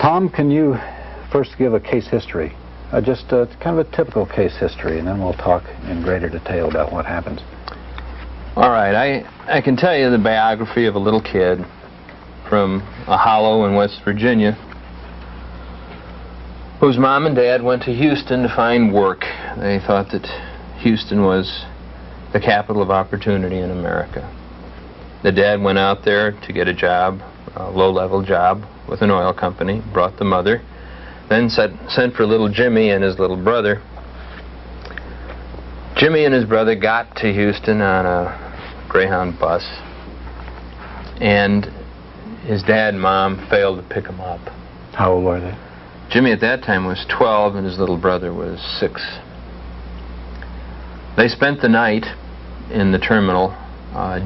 Tom, can you first give a case history? Just kind of a typical case history, and then we'll talk in greater detail about what happens. All right, I can tell you the biography of a little kid from a hollow in West Virginia whose mom and dad went to Houston to find work. They thought that Houston was the capital of opportunity in America. The dad went out there to get a job, a low-level job with an oil company, brought the mother, then sent for little Jimmy and his little brother. Jimmy and his brother got to Houston on a Greyhound bus, and his dad and mom failed to pick him up. How old were they? Jimmy at that time was 12 and his little brother was 6. They spent the night in the terminal,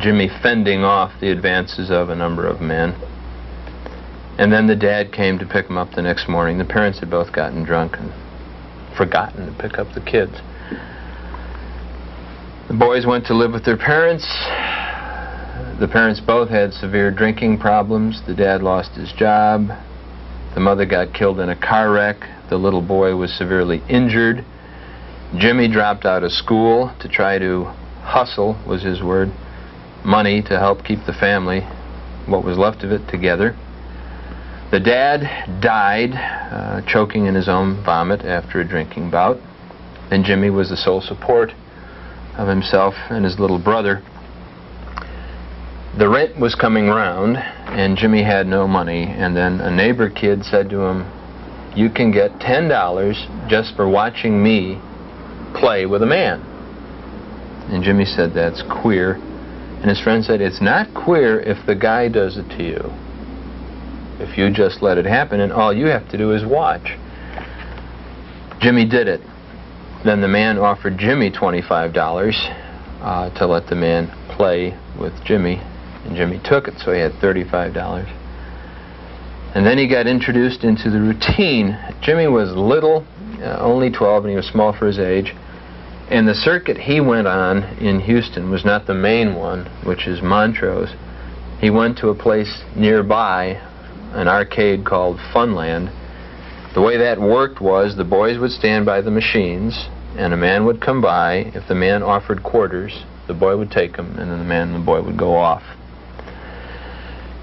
Jimmy fending off the advances of a number of men. And then the dad came to pick them up the next morning. The parents had both gotten drunk and forgotten to pick up the kids. The boys went to live with their parents. The parents both had severe drinking problems. The dad lost his job. The mother got killed in a car wreck. The little boy was severely injured. Jimmy dropped out of school to try to hustle, was his word, money to help keep the family, what was left of it, together. The dad died, choking in his own vomit after a drinking bout. And Jimmy was the sole support of himself and his little brother. The rent was coming round, and Jimmy had no money. And then a neighbor kid said to him, "You can get $10 just for watching me play with a man." And Jimmy said, "That's queer." And his friend said, "It's not queer if the guy does it to you. If you just let it happen and all you have to do is watch." Jimmy did it. Then the man offered Jimmy $25 to let the man play with Jimmy, and Jimmy took it, so he had $35. And then he got introduced into the routine. Jimmy was little, only 12, and he was small for his age. And the circuit he went on in Houston was not the main one, which is Montrose. He went to a place nearby, an arcade called Funland. The way that worked was the boys would stand by the machines, and a man would come by. If the man offered quarters, the boy would take them, and then the man and the boy would go off.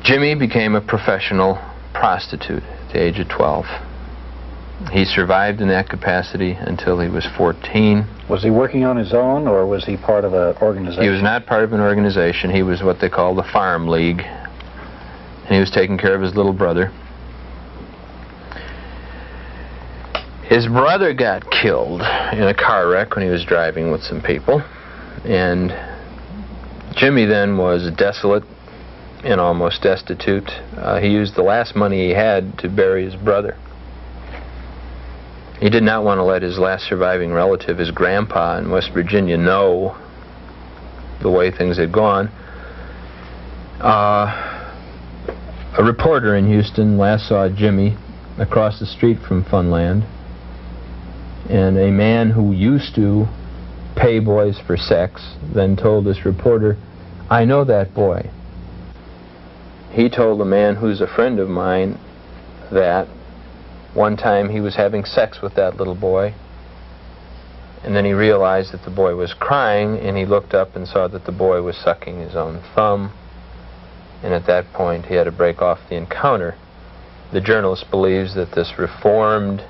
Jimmy became a professional prostitute at the age of 12. He survived in that capacity until he was 14. Was he working on his own, or was he part of an organization? He was not part of an organization. He was what they call the Farm League, and he was taking care of his little brother. His brother got killed in a car wreck when he was driving with some people, and Jimmy then was desolate and almost destitute. He used the last money he had to bury his brother. He did not want to let his last surviving relative, his grandpa in West Virginia, know the way things had gone. A reporter in Houston last saw Jimmy across the street from Funland, and a man who used to pay boys for sex then told this reporter, "I know that boy." He told a man who's a friend of mine that one time he was having sex with that little boy, and then he realized that the boy was crying, and he looked up and saw that the boy was sucking his own thumb, and at that point he had to break off the encounter. The journalist believes that this reformed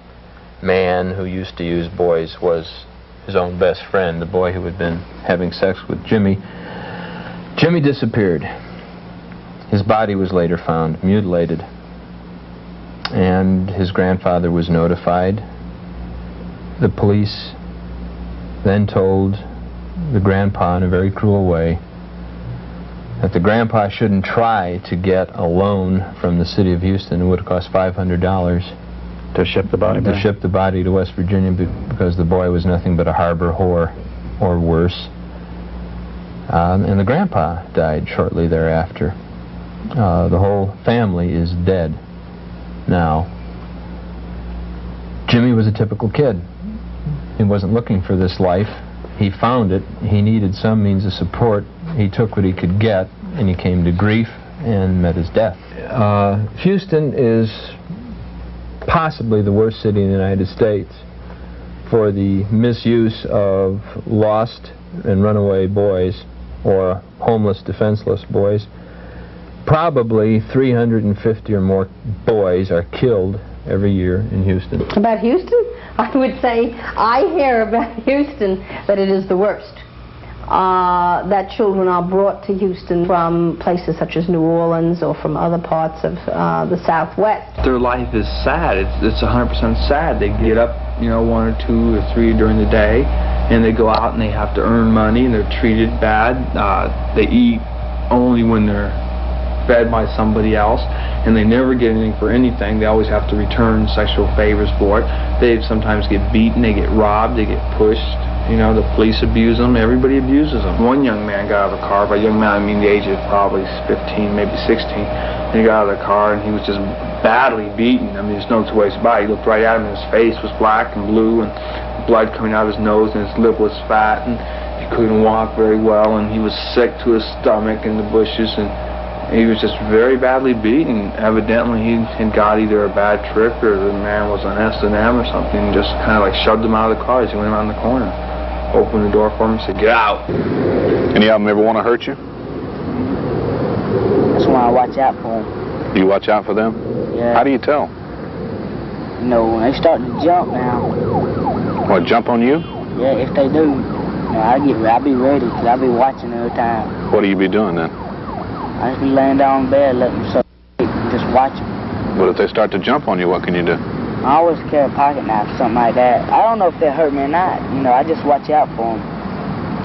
man who used to use boys was his own best friend, the boy who had been having sex with Jimmy. Jimmy disappeared. His body was later found mutilated, and his grandfather was notified. The police then told the grandpa in a very cruel way that the grandpa shouldn't try to get a loan from the city of Houston. It would have cost $500 to ship the body back? To ship the body to West Virginia, because the boy was nothing but a harbor whore, or worse. And the grandpa died shortly thereafter. The whole family is dead now. Jimmy was a typical kid. He wasn't looking for this life. He found it. He needed some means of support. He took what he could get, and he came to grief and met his death. Houston is possibly the worst city in the United States for the misuse of lost and runaway boys or homeless, defenseless boys. Probably 350 or more boys are killed every year in Houston. About Houston? I would say I hear about Houston that it is the worst. That children are brought to Houston from places such as New Orleans or from other parts of the Southwest. Their life is sad. It's 100% sad. They get up, you know, 1 or 2 or 3 during the day, and they go out and they have to earn money, and they're treated bad. They eat only when they're fed by somebody else, and they never get anything for anything. They always have to return sexual favors for it. They sometimes get beaten, they get robbed, they get pushed. You know, the police abuse them, everybody abuses them. One young man got out of a car, by young man I mean the age of probably 15, maybe 16, and he got out of the car and he was just badly beaten. I mean, there's no two ways about it. He looked right at him and his face was black and blue and blood coming out of his nose and his lip was fat and he couldn't walk very well and he was sick to his stomach in the bushes and he was just very badly beaten. Evidently he had got either a bad trip or the man was on S&M or something and just kind of like shoved him out of the car as he went around the corner. Opened the door for him and said, "Get out." Any of them ever want to hurt you? That's why I watch out for them. You watch out for them? Yeah. How do you tell? You know, when they start to jump now. What, jump on you? Yeah, if they do, you know, I'll be ready because I'll be watching every time. What do you be doing then? I just be laying down in bed, letting them just watch them. But if they start to jump on you, what can you do? I always carry a pocket knife or something like that. I don't know if they'll hurt me or not. You know, I just watch out for them,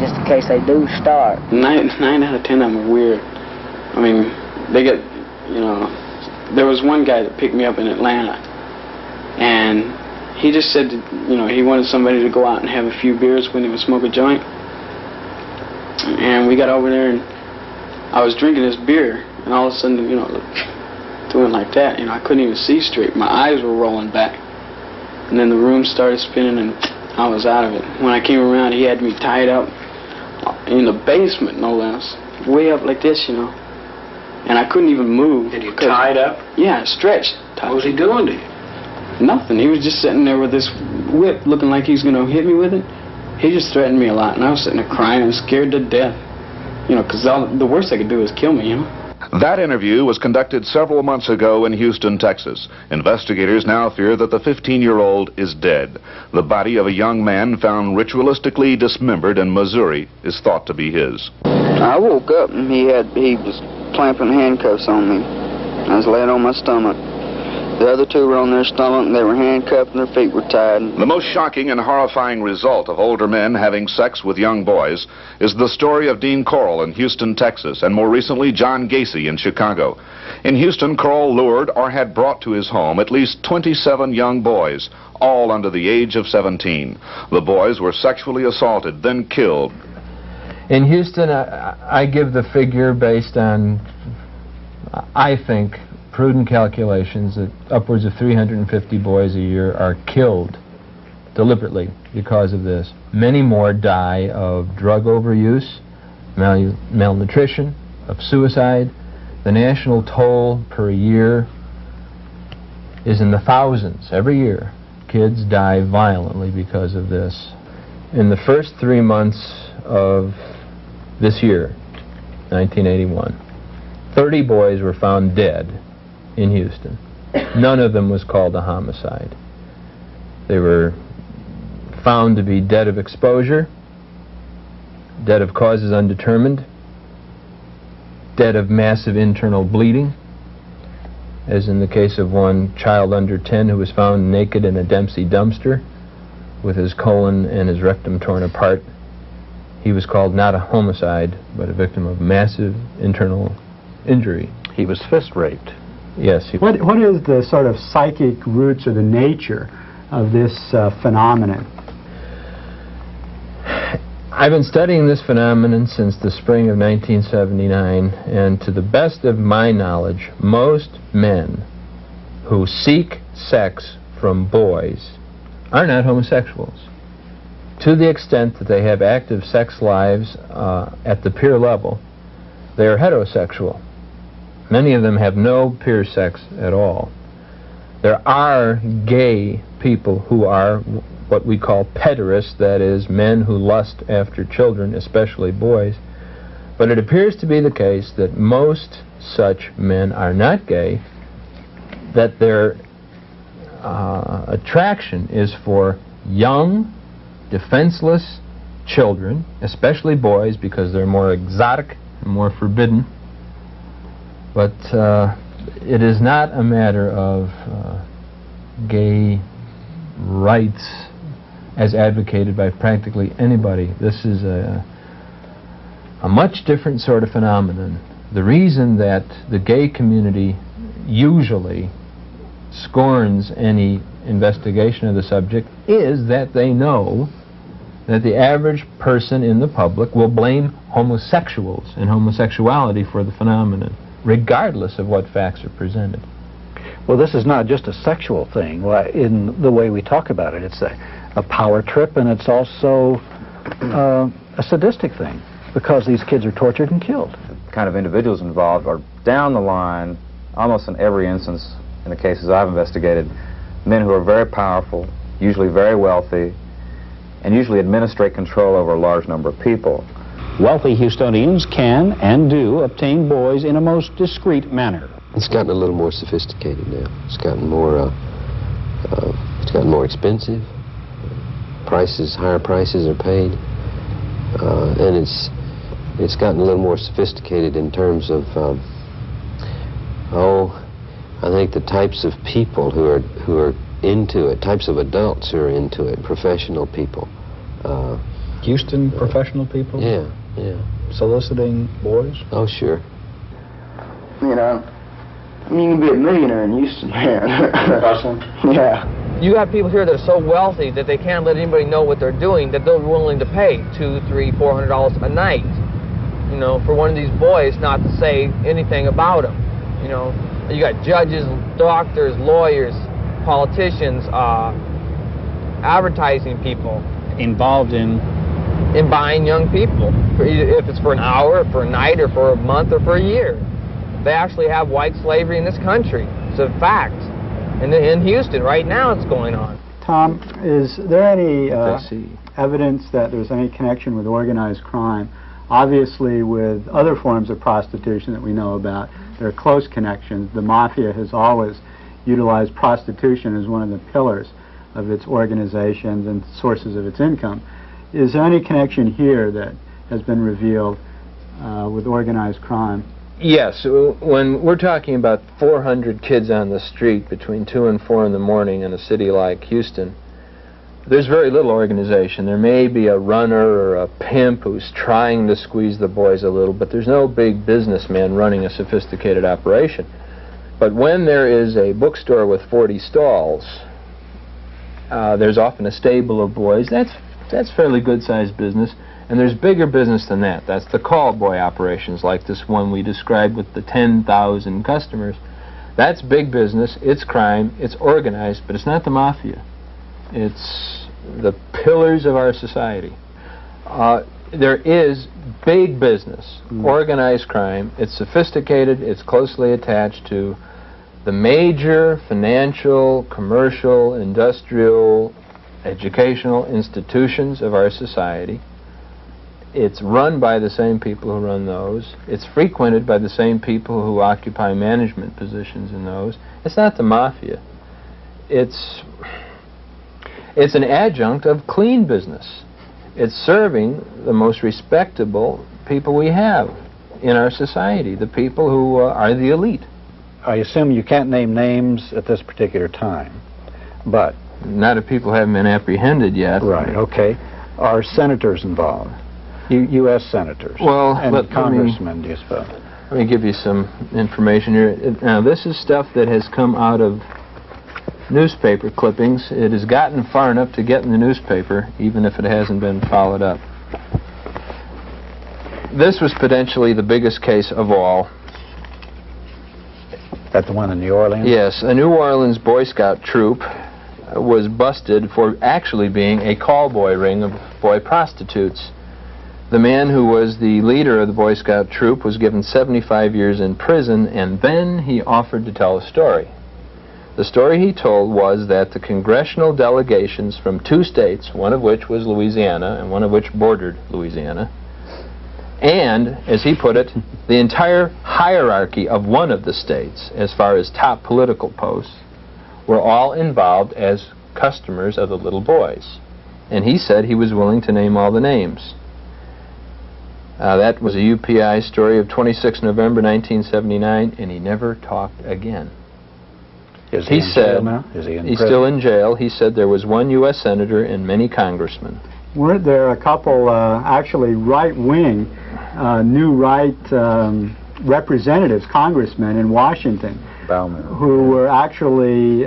just in case they do start. 9 out of 10 of them are weird. I mean, they get, you know, there was one guy that picked me up in Atlanta, and he just said, that, you know, he wanted somebody to go out and have a few beers when he would smoke a joint. And we got over there, and I was drinking this beer, and all of a sudden, you know, doing like that, you know, I couldn't even see straight. My eyes were rolling back. And then the room started spinning and I was out of it. When I came around, he had me tied up in the basement, no less. Way up like this, you know. And I couldn't even move. Did he tied up? Yeah, stretched. What was he doing to you? Nothing. He was just sitting there with this whip looking like he's going to hit me with it. He just threatened me a lot. And I was sitting there crying and scared to death. You know, because the worst they could do is kill me, you know. That interview was conducted several months ago in Houston, Texas. Investigators now fear that the 15-year-old is dead. The body of a young man found ritualistically dismembered in Missouri is thought to be his. I woke up and he was clamping handcuffs on me. I was laying on my stomach. The other two were on their stomach and they were handcuffed and their feet were tied. The most shocking and horrifying result of older men having sex with young boys is the story of Dean Corll in Houston, Texas, and more recently John Gacy in Chicago. In Houston, Corll lured or had brought to his home at least 27 young boys, all under the age of 17. The boys were sexually assaulted, then killed. In Houston, I give the figure based on, I think, prudent calculations that upwards of 350 boys a year are killed deliberately because of this. Many more die of drug overuse, malnutrition, of suicide. The national toll per year is in the thousands every year. Kids die violently because of this. In the first 3 months of this year, 1981, 30 boys were found dead in Houston. None of them was called a homicide. They were found to be dead of exposure, dead of causes undetermined, dead of massive internal bleeding, as in the case of one child under 10 who was found naked in a Dempsey dumpster with his colon and his rectum torn apart. He was called not a homicide, but a victim of massive internal injury. He was fist raped. Yes. What is the sort of psychic roots or the nature of this phenomenon? I've been studying this phenomenon since the spring of 1979, and to the best of my knowledge, most men who seek sex from boys are not homosexuals. To the extent that they have active sex lives at the peer level, they are heterosexual. Many of them have no peer sex at all. There are gay people who are what we call pederasts, that is, men who lust after children, especially boys. But it appears to be the case that most such men are not gay, that their attraction is for young, defenseless children, especially boys, because they're more exotic and more forbidden. But it is not a matter of gay rights as advocated by practically anybody. This is a much different sort of phenomenon. The reason that the gay community usually scorns any investigation of the subject is that they know that the average person in the public will blame homosexuals and homosexuality for the phenomenon, regardless of what facts are presented. Well, this is not just a sexual thing in the way we talk about it. It's a power trip, and it's also a sadistic thing, because these kids are tortured and killed. The kind of individuals involved are down the line, almost in every instance, in the cases I've investigated, men who are very powerful, usually very wealthy, and usually administrate control over a large number of people. Wealthy Houstonians can and do obtain boys in a most discreet manner. It's gotten a little more sophisticated now. It's gotten more expensive. Higher prices are paid, and it's gotten a little more sophisticated in terms of I think the types of people who are into it, types of adults who are into it, professional people. Houston professional people? Yeah. Soliciting boys? Oh, sure. You know, I mean, you can be a millionaire in Houston, man. Yeah. You got people here that are so wealthy that they can't let anybody know what they're doing, that they're willing to pay $200, $300, $400 a night, you know, for one of these boys not to say anything about them. You know, you got judges, doctors, lawyers, politicians, advertising people involved in buying young people, if it's for an hour, for a night, or for a month, or for a year. They actually have white slavery in this country. It's a fact. And in Houston, right now, it's going on. Tom, is there any evidence that there's any connection with organized crime? Obviously, with other forms of prostitution that we know about, there are close connections. The mafia has always utilized prostitution as one of the pillars of its organizations and sources of its income. Is there any connection here that has been revealed with organized crime? Yes, when we're talking about 400 kids on the street between 2 and 4 in the morning in a city like Houston, there's very little organization. There may be a runner or a pimp who's trying to squeeze the boys a little, but there's no big businessman running a sophisticated operation. But when there is a bookstore with 40 stalls, there's often a stable of boys. That's fairly good-sized business. And there's bigger business than that. That's the call boy operations, like this one we described with the 10,000 customers. That's big business, it's crime, it's organized, but it's not the mafia. It's the pillars of our society. There is big business, organized crime. It's sophisticated, it's closely attached to the major financial, commercial, industrial, educational institutions of our society. It's run by the same people who run those. It's frequented by the same people who occupy management positions in those. It's not the mafia. It's an adjunct of clean business. It's serving the most respectable people we have in our society, the people who are the elite. I assume you can't name names at this particular time, but... Not if people haven't been apprehended yet. Right, okay. Are senators involved? U.S. senators? Well, and congressmen, do you suppose? Let me give you some information here. Now, this is stuff that has come out of newspaper clippings. It has gotten far enough to get in the newspaper, even if it hasn't been followed up. This was potentially the biggest case of all. That the one in New Orleans? Yes, a New Orleans Boy Scout troop was busted for actually being a call boy ring of boy prostitutes. The man who was the leader of the Boy Scout troop was given 75 years in prison, and then he offered to tell a story. The story he told was that the congressional delegations from 2 states, one of which was Louisiana and one of which bordered Louisiana, and, as he put it, the entire hierarchy of one of the states, as far as top political posts, were all involved as customers of the little boys. And he said he was willing to name all the names. That was a UPI story of 26 November 1979, and he never talked again. Is he in jail now? Is he in he's prison? Still in jail. He said there was 1 U.S. senator and many congressmen. Weren't there a couple, actually right-wing, new right representatives, congressmen in Washington, who were actually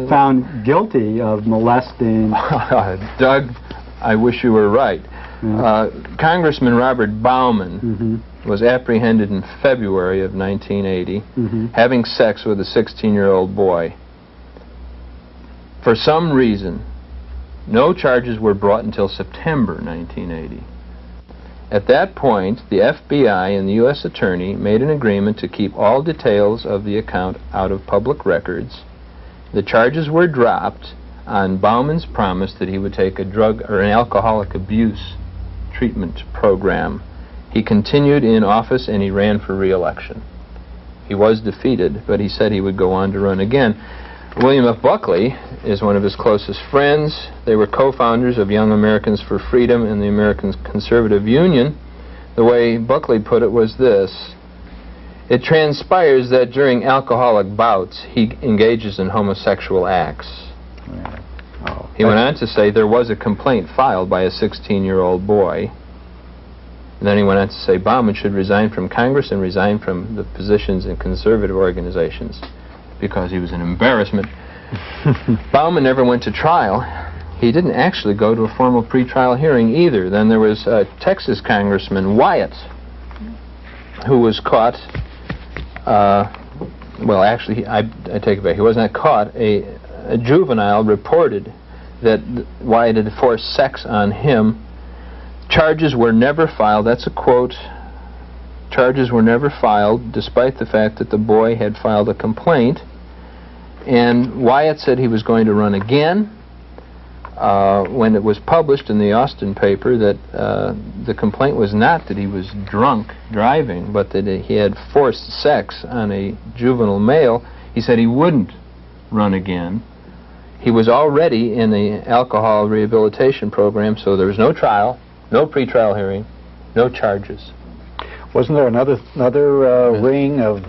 found guilty of molesting? Doug, I wish you were right. Congressman Robert Bauman was apprehended in February of 1980 having sex with a 16-year-old boy. For some reason, no charges were brought until September 1980. At that point, the FBI and the U.S. Attorney made an agreement to keep all details of the account out of public records. The charges were dropped on Bauman's promise that he would take a drug or an alcoholic abuse treatment program. He continued in office and he ran for re-election. He was defeated, but he said he would go on to run again. William F. Buckley is one of his closest friends. They were co-founders of Young Americans for Freedom and the American Conservative Union. The way Buckley put it was this: it transpires that during alcoholic bouts he engages in homosexual acts. He went on to say there was a complaint filed by a 16-year-old boy. And then he went on to say Bauman should resign from Congress and resign from the positions in conservative organizations because he was an embarrassment. Bauman never went to trial. He didn't actually go to a formal pretrial hearing either. Then there was Texas Congressman Wyatt, who was caught, well, actually, I take it back. He was not caught. A juvenile reported that Wyatt had forced sex on him. Charges were never filed. That's a quote. Charges were never filed, despite the fact that the boy had filed a complaint. And Wyatt said he was going to run again. When it was published in the Austin paper that the complaint was not that he was drunk driving, but that he had forced sex on a juvenile male, he said he wouldn't run again. He was already in the alcohol rehabilitation program, so there was no trial, no pretrial hearing, no charges. Wasn't there another ring of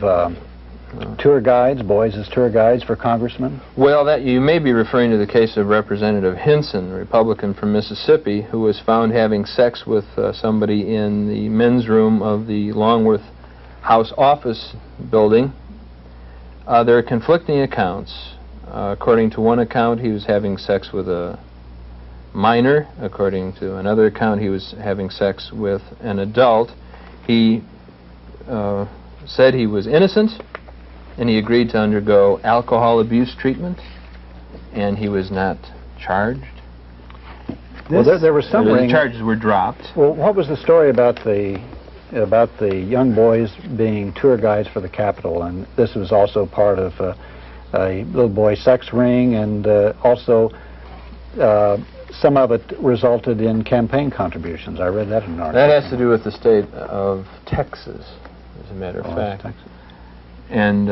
tour guides, boys as tour guides for congressmen? Well, that you may be referring to the case of Representative Hinson, a Republican from Mississippi, who was found having sex with somebody in the men's room of the Longworth House office building. There are conflicting accounts. According to one account, he was having sex with a minor. According to another account, he was having sex with an adult. He said he was innocent, and he agreed to undergo alcohol abuse treatment, and he was not charged. Well, there was some the charges were dropped. Well, what was the story about the young boys being tour guides for the Capitol? And this was also part of a little boy sex ring, and also some of it resulted in campaign contributions. I read that in an article. That has to do with the state of Texas, as a matter of fact. Texas. And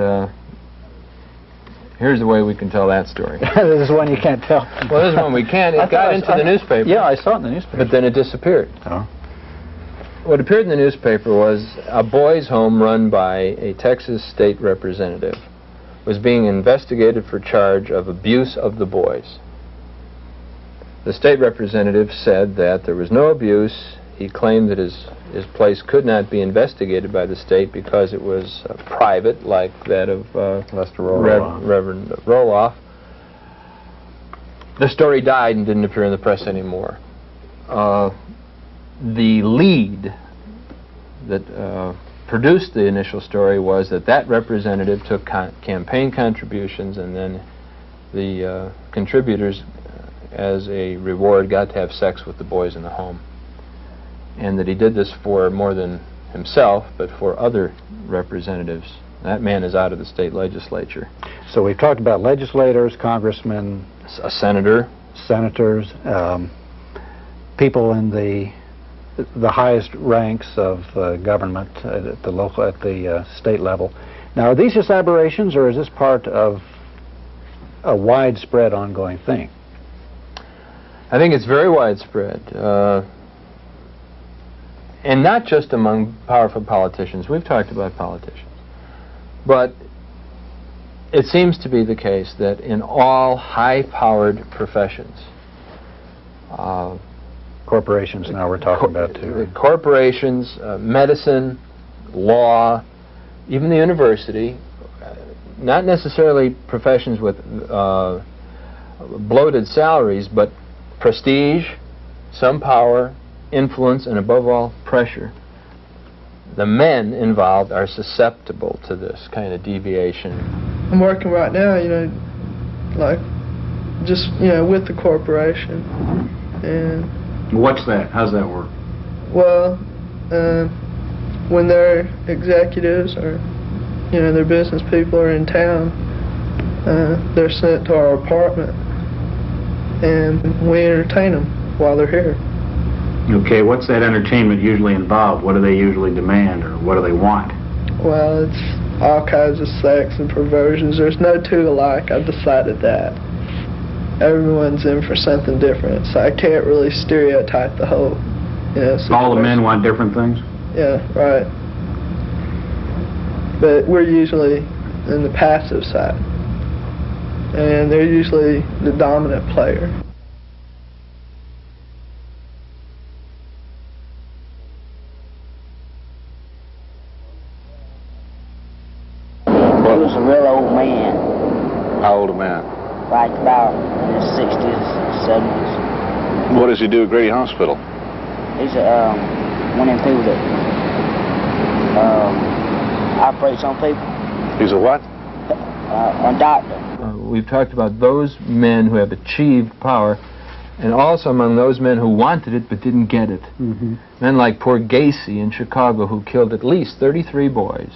here's the way we can tell that story. This is one you can't tell. Well, this is one we can. It got into the newspaper. Yeah, I saw it in the newspaper. But then it disappeared. Oh. What appeared in the newspaper was a boys' home run by a Texas state representative was being investigated for charge of abuse of the boys. The state representative said that there was no abuse. He claimed that his place could not be investigated by the state because it was private, like that of Reverend Roloff. The story died and didn't appear in the press anymore. The lead that produced the initial story was that representative took campaign contributions, and then the contributors, as a reward, got to have sex with the boys in the home. And that he did this for more than himself, but for other representatives That man is out of the state legislature. So we've talked about legislators, congressmen, A senator. senators, people in the highest ranks of government at the state level. Now, are these just aberrations, or is this part of a widespread ongoing thing? I think it's very widespread. And not just among powerful politicians. We've talked about politicians. But it seems to be the case that in all high-powered professions, corporations now we're talking about too. Corporations, medicine, law, even the university, not necessarily professions with bloated salaries, but prestige, some power, influence, and above all, pressure. The men involved are susceptible to this kind of deviation. I'm working right now, like just, with the corporation. And what's that? How's that work? Well, when their executives or, their business people are in town, they're sent to our apartment and we entertain them while they're here. Okay, what's that entertainment usually involve? What do they usually demand, or what do they want? Well, it's all kinds of sex and perversions. There's no two alike. I've decided that. Everyone's in for something different, so I can't really stereotype the whole, situation. All the men want different things? Yeah, right. But we're usually in the passive side, and they're usually the dominant player. He was a real old man. How old a man? Like about in his 60s, 70s. What does he do at Grady Hospital? He's one of them people that operates on people. He's a what? A doctor. We've talked about those men who have achieved power, and also among those men who wanted it but didn't get it. Mm-hmm. Men like poor Gacy in Chicago, who killed at least 33 boys.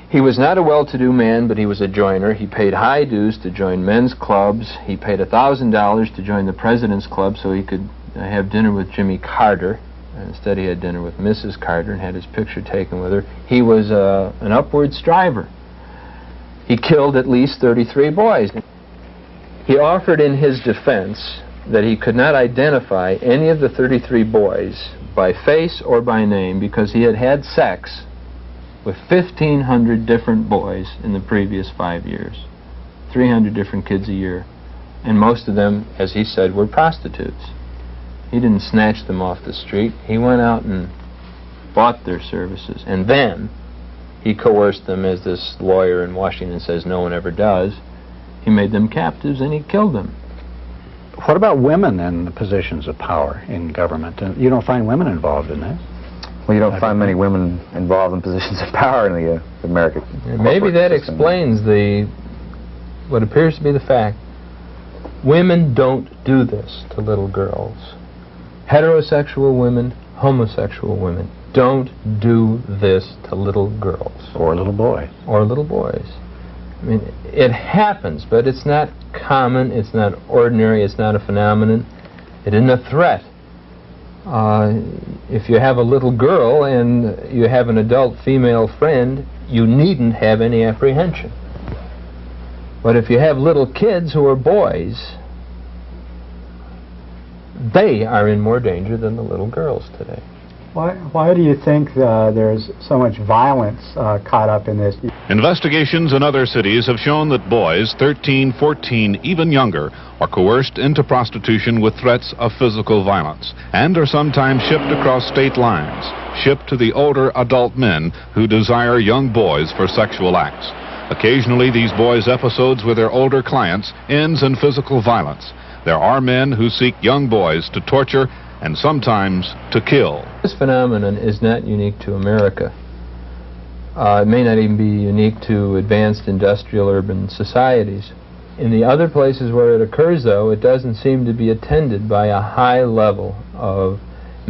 He was not a well-to-do man, but he was a joiner. He paid high dues to join men's clubs. He paid $1,000 to join the President's Club so he could have dinner with Jimmy Carter. Instead, he had dinner with Mrs. Carter and had his picture taken with her. He was an upward striver. He killed at least 33 boys. He offered in his defense that he could not identify any of the 33 boys by face or by name because he had had sex with 1,500 different boys in the previous 5 years. 300 different kids a year. And most of them, as he said, were prostitutes. He didn't snatch them off the street. He went out and bought their services. And then he coerced them, as this lawyer in Washington says no one ever does. He made them captives and he killed them. What about women in the positions of power in government? You don't find women involved in this? Well, you don't find many women involved in positions of power in the American Maybe that system. explains what appears to be the fact. Women don't do this to little girls. Heterosexual women, homosexual women don't do this to little girls. Or little boys. Or little boys. I mean, it happens, but it's not common, it's not ordinary, it's not a phenomenon. It isn't a threat. If you have a little girl and you have an adult female friend, you needn't have any apprehension. But if you have little kids who are boys, they are in more danger than the little girls today. Why do you think there's so much violence caught up in this? Investigations in other cities have shown that boys 13, 14, even younger are coerced into prostitution with threats of physical violence and are sometimes shipped across state lines, shipped to the older adult men who desire young boys for sexual acts. Occasionally, these boys' episodes with their older clients ends in physical violence. There are men who seek young boys to torture and sometimes to kill. This phenomenon is not unique to America. It may not even be unique to advanced industrial urban societies. In the other places where it occurs, though, it doesn't seem to be attended by a high level of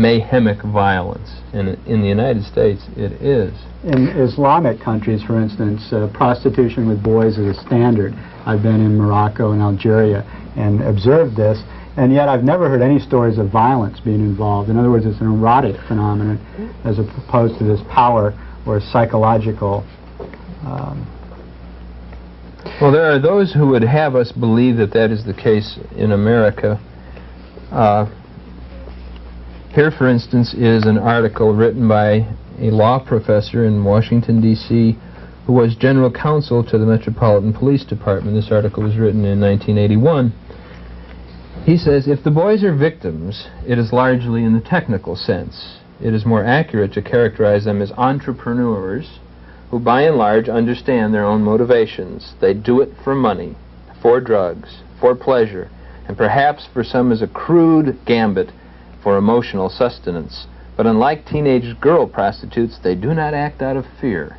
mayhemic violence. And in the United States, it is. In Islamic countries, for instance, prostitution with boys is a standard. I've been in Morocco and Algeria and observed this, and yet I've never heard any stories of violence being involved. In other words, it's an erotic phenomenon as opposed to this power or psychological. Well, there are those who would have us believe that that is the case in America. Here, for instance, is an article written by a law professor in Washington, D.C., who was general counsel to the Metropolitan Police Department. This article was written in 1981. He says, if the boys are victims, it is largely in the technical sense. It is more accurate to characterize them as entrepreneurs who, by and large, understand their own motivations. They do it for money, for drugs, for pleasure, and perhaps for some as a crude gambit for emotional sustenance. But unlike teenage girl prostitutes, they do not act out of fear.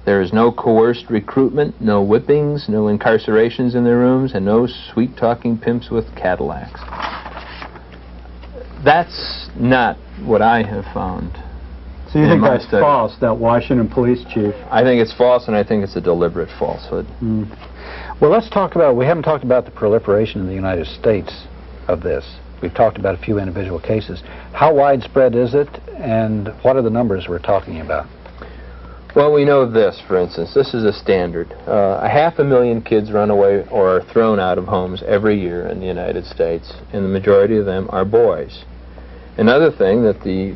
There is no coerced recruitment, no whippings, no incarcerations in their rooms, and no sweet-talking pimps with Cadillacs. That's not what I have found. So you think that's false, that Washington police chief? I think it's false, and I think it's a deliberate falsehood. Well, let's talk about, we haven't talked about the proliferation in the United States of this. We've talked about a few individual cases. How widespread is it, and what are the numbers we're talking about? Well, we know this, for instance. This is a standard. 500,000 kids run away or are thrown out of homes every year in the United States, and the majority of them are boys. Another thing that the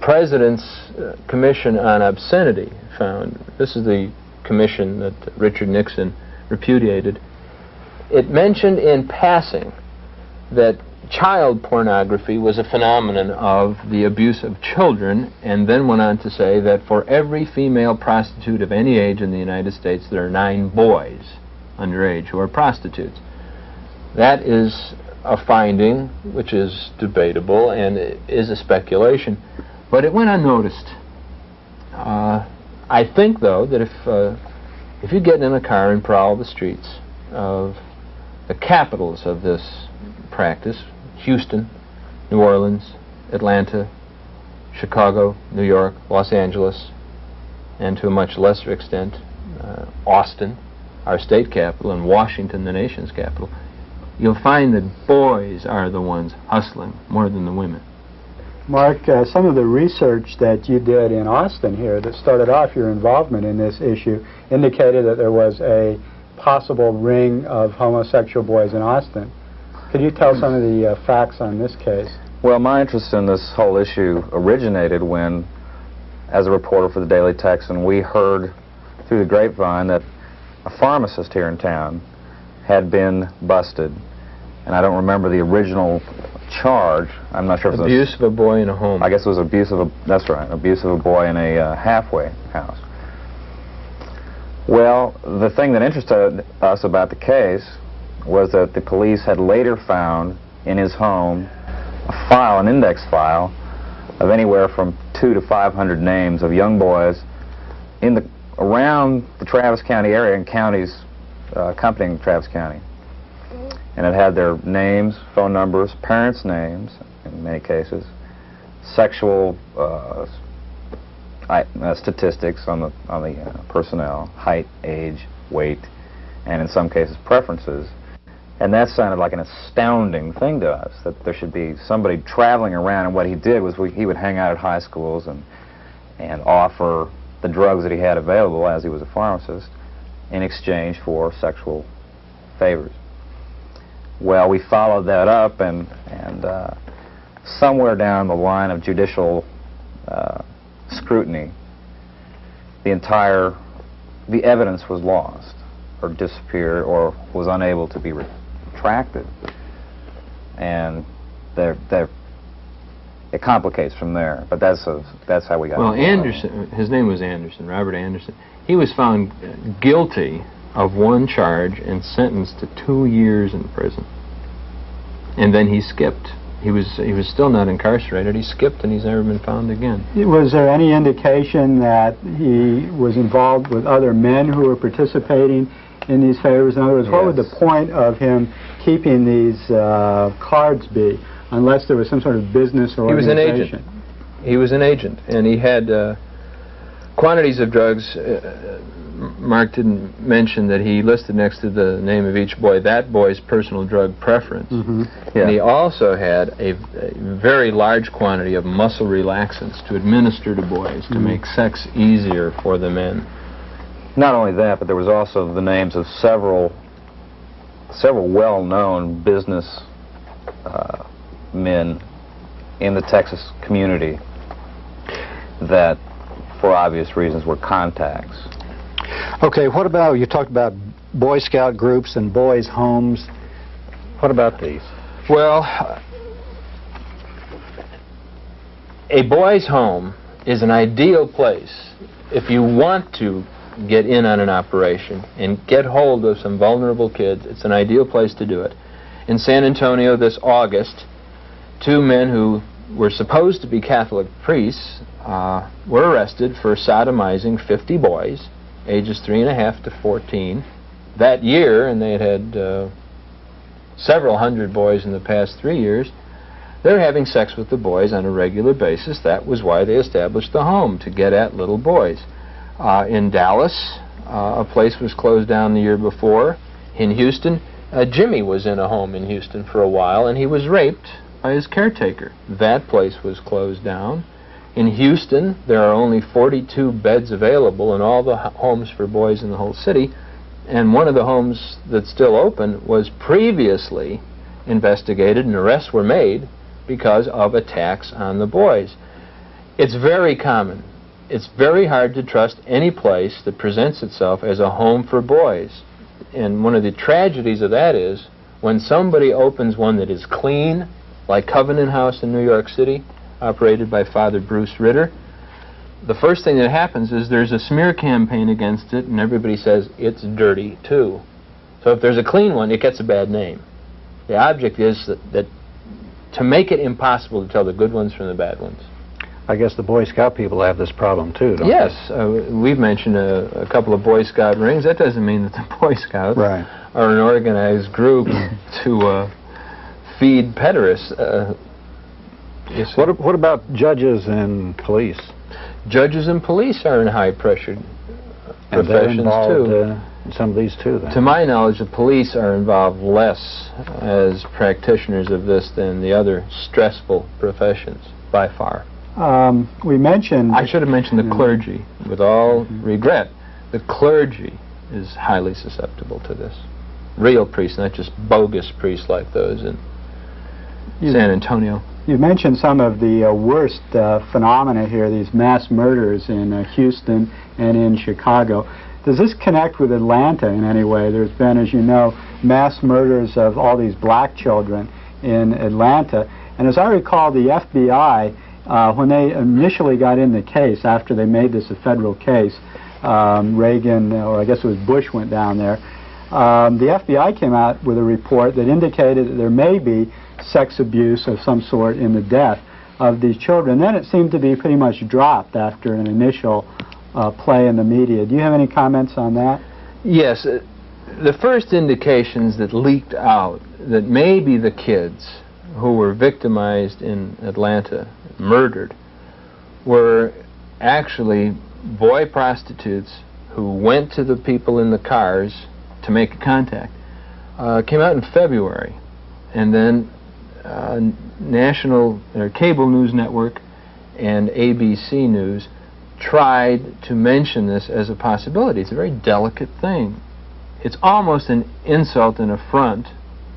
President's Commission on Obscenity found, this is the commission that Richard Nixon repudiated, it mentioned in passing that child pornography was a phenomenon of the abuse of children, and then went on to say that for every female prostitute of any age in the United States, there are 9 boys underage who are prostitutes. That is a finding which is debatable and is a speculation, but it went unnoticed. I think, though, that if you get in a car and prowl the streets of the capitals of this practice, Houston, New Orleans, Atlanta, Chicago, New York, Los Angeles, and to a much lesser extent, Austin, our state capital, and Washington, the nation's capital, you'll find that boys are the ones hustling more than the women. Mark, some of the research that you did in Austin here that started off your involvement in this issue indicated that there was a possible ring of homosexual boys in Austin. Could you tell some of the facts on this case? Well, my interest in this whole issue originated when, as a reporter for the Daily Texan, we heard through the grapevine that a pharmacist here in town had been busted. And I don't remember the original charge. I'm not sure if it was abuse of a boy in a home. I guess it was abuse of a, that's right, abuse of a boy in a halfway house. Well, the thing that interested us about the case was that the police had later found in his home a file, an index file, of anywhere from 200 to 500 names of young boys in around the Travis County area and counties accompanying Travis County. And it had their names, phone numbers, parents' names, in many cases, sexual statistics on the personnel, height, age, weight, and in some cases preferences. And that sounded like an astounding thing to us, that there should be somebody traveling around, and what he did was he would hang out at high schools and offer the drugs that he had available, as he was a pharmacist, in exchange for sexual favors. Well, we followed that up, and somewhere down the line of judicial scrutiny, the evidence was lost, or disappeared, or was unable to be retracted, and it complicates from there. But that's how we got. Well, Anderson, his name was Anderson, Robert Anderson. He was found guilty of one charge and sentenced to 2 years in prison. And then he skipped. He was still not incarcerated. He skipped, and he's never been found again. Was there any indication that he was involved with other men who were participating in these favors? In other words, what would the point of him keeping these cards be? unless there was some sort of business or organization. He was an agent, and he had quantities of drugs. Mark didn't mention that he listed next to the name of each boy that boy's personal drug preference. And he also had a very large quantity of muscle relaxants to administer to boys to make sex easier for the men. Not only that, but there was also the names of several well-known business men in the Texas community that, for obvious reasons, were contacts. Okay, what about, you talked about Boy Scout groups and boys' homes. What about these? Well, a boys' home is an ideal place if you want to get in on an operation and get hold of some vulnerable kids. It's an ideal place to do it. In San Antonio this August, 2 men who were supposed to be Catholic priests were arrested for sodomizing 50 boys, ages 3.5 to 14, that year, and they had had several hundred boys in the past 3 years. They're having sex with the boys on a regular basis. That was why they established the home, to get at little boys. In Dallas, a place was closed down the year before. In Houston, Jimmy was in a home in Houston for a while, and he was raped by his caretaker. That place was closed down. In Houston, there are only 42 beds available in all the homes for boys in the whole city, and one of the homes that's still open was previously investigated, and arrests were made because of attacks on the boys. It's very common. It's very hard to trust any place that presents itself as a home for boys. And one of the tragedies of that is when somebody opens one that is clean, like Covenant House in New York City, operated by Father Bruce Ritter, the first thing that happens is there's a smear campaign against it, and everybody says it's dirty too. So if there's a clean one, it gets a bad name. The object is that to make it impossible to tell the good ones from the bad ones. I guess the Boy Scout people have this problem too, don't yes, we've mentioned a couple of Boy Scout rings. That doesn't mean that the Boy Scouts are an organized group to feed pederasts. What about judges and police? Judges and police are in high-pressure professions and they're involved, too. In some of these too, then. To my knowledge, the police are involved less as practitioners of this than the other stressful professions, by far. We mentioned... I should have mentioned the clergy. With all regret, the clergy is highly susceptible to this. Real priests, not just bogus priests like those in San Antonio. You mentioned some of the worst phenomena here, these mass murders in Houston and in Chicago. Does this connect with Atlanta in any way? There's been, as you know, mass murders of all these black children in Atlanta. And as I recall, the FBI, when they initially got in the case, after they made this a federal case, Reagan, or I guess it was Bush, went down there, the FBI came out with a report that indicated that there may be sex abuse of some sort in the death of these children. Then it seemed to be pretty much dropped after an initial play in the media. Do you have any comments on that? Yes. The first indications that leaked out that maybe the kids who were victimized in Atlanta, murdered, were actually boy prostitutes who went to the people in the cars to make a contact. Came out in February, and then national cable news network and ABC News tried to mention this as a possibility. It's a very delicate thing. It's almost an insult and affront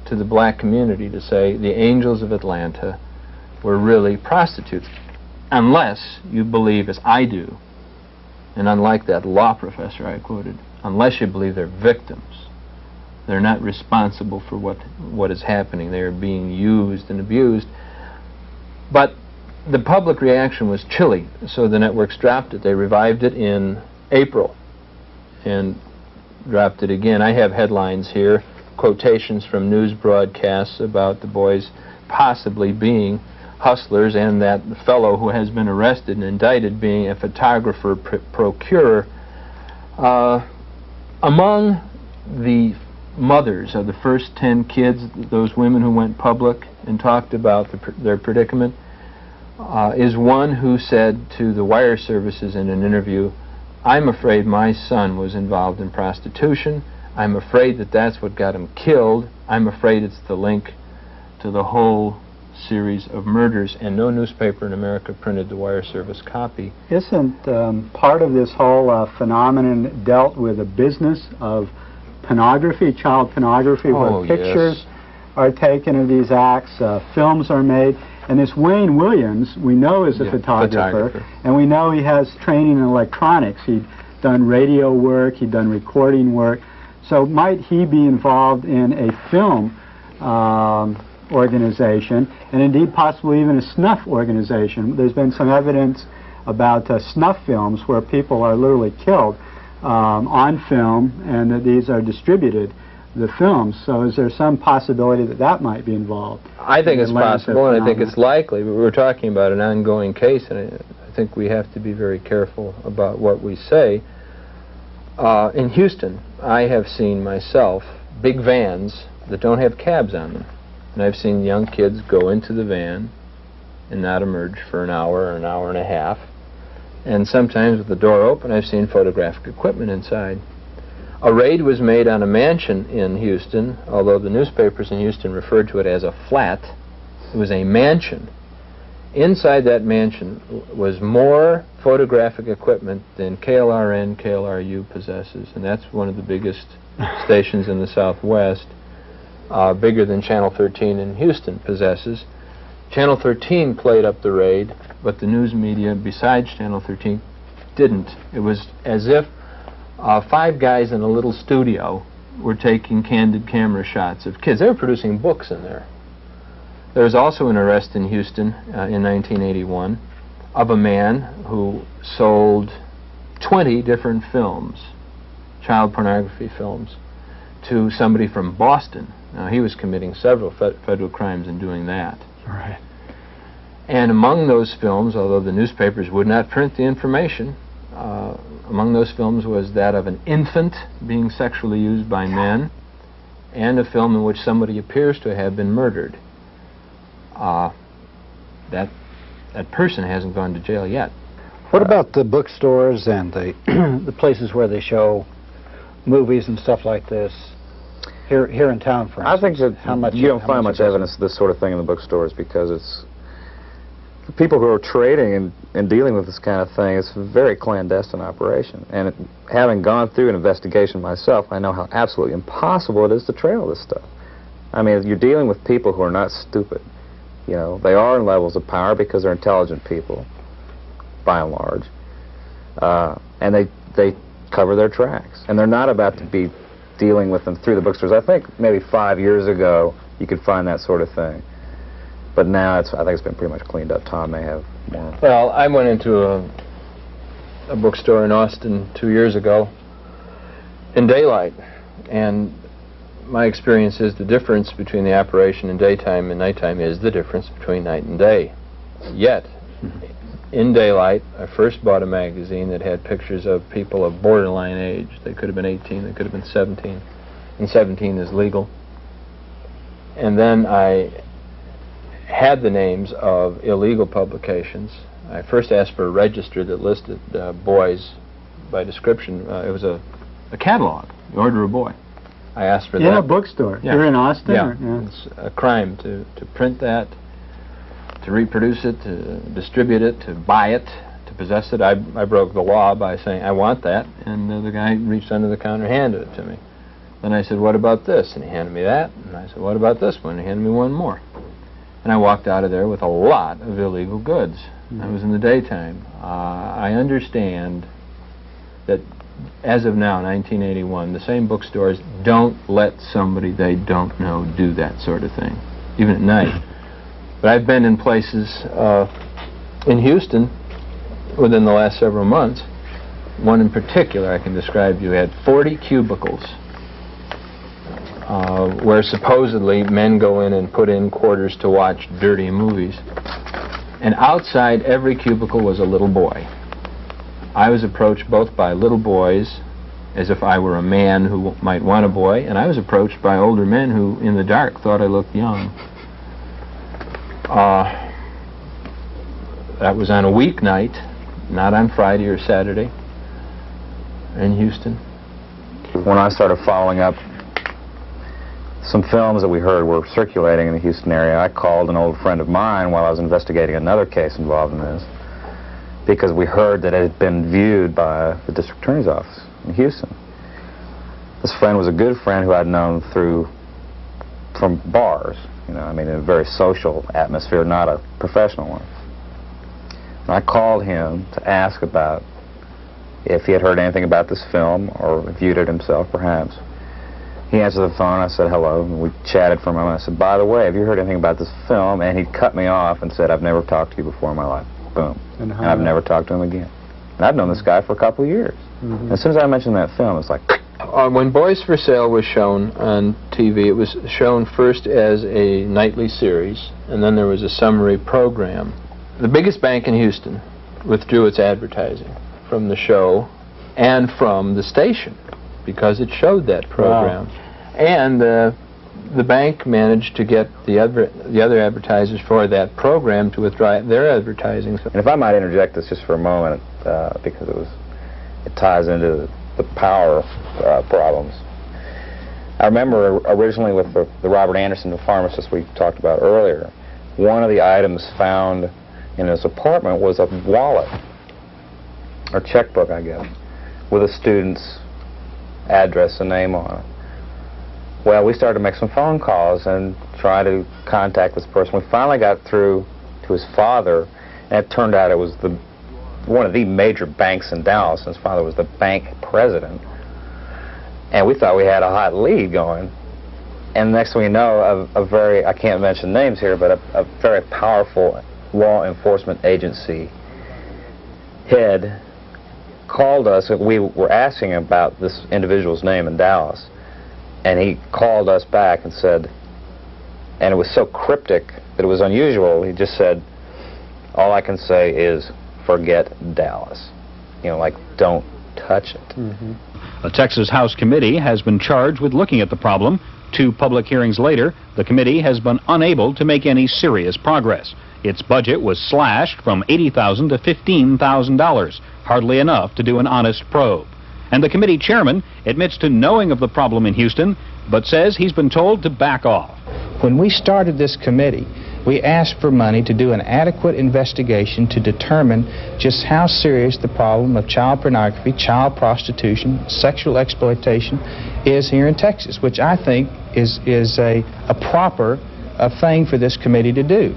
to the black community to say the Angels of Atlanta were really prostitutes, unless you believe, as I do, and unlike that law professor I quoted, unless you believe they're victims. They're not responsible for what is happening. They are being used and abused. But the public reaction was chilly, so the networks dropped it. They revived it in April and dropped it again. I have headlines here, quotations from news broadcasts about the boys possibly being hustlers, and that fellow who has been arrested and indicted being a photographer procurer. Among the mothers of the first 10 kids, those women who went public and talked about their predicament, is one who said to the wire services in an interview, "I'm afraid my son was involved in prostitution. I'm afraid that that's what got him killed. I'm afraid it's the link to the whole series of murders," and no newspaper in America printed the wire service copy. Isn't part of this whole phenomenon dealt with a business of pornography, child pornography, where pictures are taken of these acts, films are made? And this Wayne Williams, we know is a photographer, and we know he has training in electronics. He'd done radio work, he'd done recording work. So might he be involved in a film organization, and indeed possibly even a snuff organization? There's been some evidence about snuff films where people are literally killed on film, and that these are distributed, the films. So is there some possibility that that might be involved? I think it's possible, and I think it's likely, but we're talking about an ongoing case, and I think we have to be very careful about what we say. In Houston, I have seen myself big vans that don't have cabs on them, and I've seen young kids go into the van and not emerge for an hour or an hour and a half, and sometimes with the door open I've seen photographic equipment inside. A raid was made on a mansion in Houston, although the newspapers in Houston referred to it as a flat. It was a mansion. Inside that mansion was more photographic equipment than KLRN, KLRU possesses, and that's one of the biggest stations in the Southwest, bigger than Channel 13 in Houston possesses. Channel 13 played up the raid, but the news media besides Channel 13 didn't. It was as if 5 guys in a little studio were taking candid camera shots of kids. They were producing books in there. There was also an arrest in Houston in 1981 of a man who sold 20 different films, child pornography films, to somebody from Boston. Now, he was committing several federal crimes in doing that. Right. And among those films, although the newspapers would not print the information, among those films was that of an infant being sexually used by men, and a film in which somebody appears to have been murdered. That person hasn't gone to jail yet. What about the bookstores and the the places where they show movies and stuff like this here in town, for instance? I think that you don't find much evidence of this sort of thing in the bookstores, because it's the people who are trading and dealing with this kind of thing. It's a very clandestine operation, and having gone through an investigation myself, I know how absolutely impossible it is to trail this stuff. I mean, you're dealing with people who are not stupid. You know, they are in levels of power because they're intelligent people, by and large, and they cover their tracks, and they're not about to be dealing with them through the bookstores. I think maybe 5 years ago you could find that sort of thing, but now I think it's been pretty much cleaned up. Tom may have more. Well, I went into a bookstore in Austin 2 years ago in daylight, and my experience is the difference between the operation in daytime and nighttime is the difference between night and day. Yet, in daylight, I first bought a magazine that had pictures of people of borderline age. They could have been 18, they could have been 17, and 17 is legal. And then I had the names of illegal publications. I first asked for a register that listed boys by description. It was a catalog, the order of boy. I asked for that. In a bookstore? Yeah. You're in Austin? Yeah. Or, yeah. It's a crime to print that, to reproduce it, to distribute it, to buy it, to possess it. I broke the law by saying, I want that, and the guy reached under the counter and handed it to me. Then I said, what about this? And he handed me that, and I said, what about this one? And he handed me one more. And I walked out of there with a lot of illegal goods. That was in the daytime. I understand that as of now, 1981, the same bookstores don't let somebody they don't know do that sort of thing, even at night. But I've been in places in Houston within the last several months. One in particular I can describe to you had 40 cubicles where supposedly men go in and put in quarters to watch dirty movies. And outside every cubicle was a little boy. I was approached both by little boys as if I were a man who might want a boy, and I was approached by older men who, in the dark, thought I looked young. That was on a weeknight, not on Friday or Saturday, in Houston. When I started following up some films that we heard were circulating in the Houston area, I called an old friend of mine while I was investigating another case involved in this, because we heard that it had been viewed by the district attorney's office in Houston. This friend was a good friend who I'd known from bars, you know, I mean, in a very social atmosphere, not a professional one. And I called him to ask about if he had heard anything about this film or viewed it himself, perhaps. He answered the phone. I said hello, and we chatted for a moment. I said, by the way, have you heard anything about this film? And he cut me off and said, I've never talked to you before in my life. Boom. And I've never talked to him again. And I've known this guy for a couple of years. And as soon as I mentioned that film, it's like... When Boys for Sale was shown on TV, it was shown first as a nightly series, and then there was a summary program. The biggest bank in Houston withdrew its advertising from the show and from the station because it showed that program. Wow. And the bank managed to get the other advertisers for that program to withdraw their advertising. And if I might interject this just for a moment, because it ties into the power problems. I remember originally with the Robert Anderson, the pharmacist we talked about earlier, one of the items found in his apartment was a wallet, or checkbook, I guess, with a student's address and name on it. Well, we started to make some phone calls and try to contact this person. We finally got through to his father, and it turned out it was one of the major banks in Dallas, and his father was the bank president. And we thought we had a hot lead going. And next thing we know, a very, I can't mention names here, but a very powerful law enforcement agency head called us. We were asking about this individual's name in Dallas, and he called us back and said, and it was so cryptic that it was unusual, he just said, all I can say is, forget Dallas. You know, like, don't touch it. Mm-hmm. A Texas House committee has been charged with looking at the problem. 2 public hearings later, the committee has been unable to make any serious progress. Its budget was slashed from $80,000 to $15,000, hardly enough to do an honest probe. And the committee chairman admits to knowing of the problem in Houston, but says he's been told to back off. When we started this committee, we asked for money to do an adequate investigation to determine just how serious the problem of child pornography, child prostitution, sexual exploitation is here in Texas, which I think is a proper thing for this committee to do.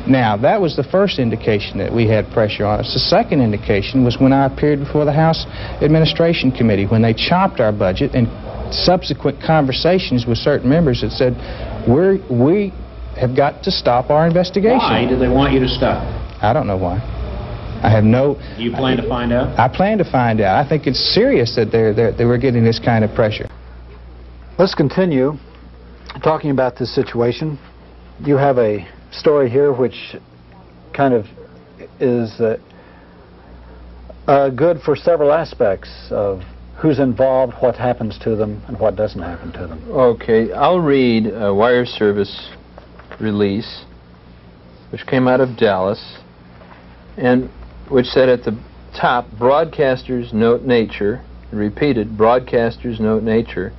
Now, that was the first indication that we had pressure on us. The second indication was when I appeared before the House Administration Committee, when they chopped our budget, and subsequent conversations with certain members that said, we have got to stop our investigation. Why do they want you to stop? I don't know why. I have no... Do you plan to find out? I plan to find out. I think it's serious that they were getting this kind of pressure. Let's continue talking about this situation. You have a story here which kind of is good for several aspects of who's involved, what happens to them, and what doesn't happen to them. Okay, I'll read a wire service release which came out of Dallas, and which said at the top, broadcasters note nature, repeated, broadcasters note nature,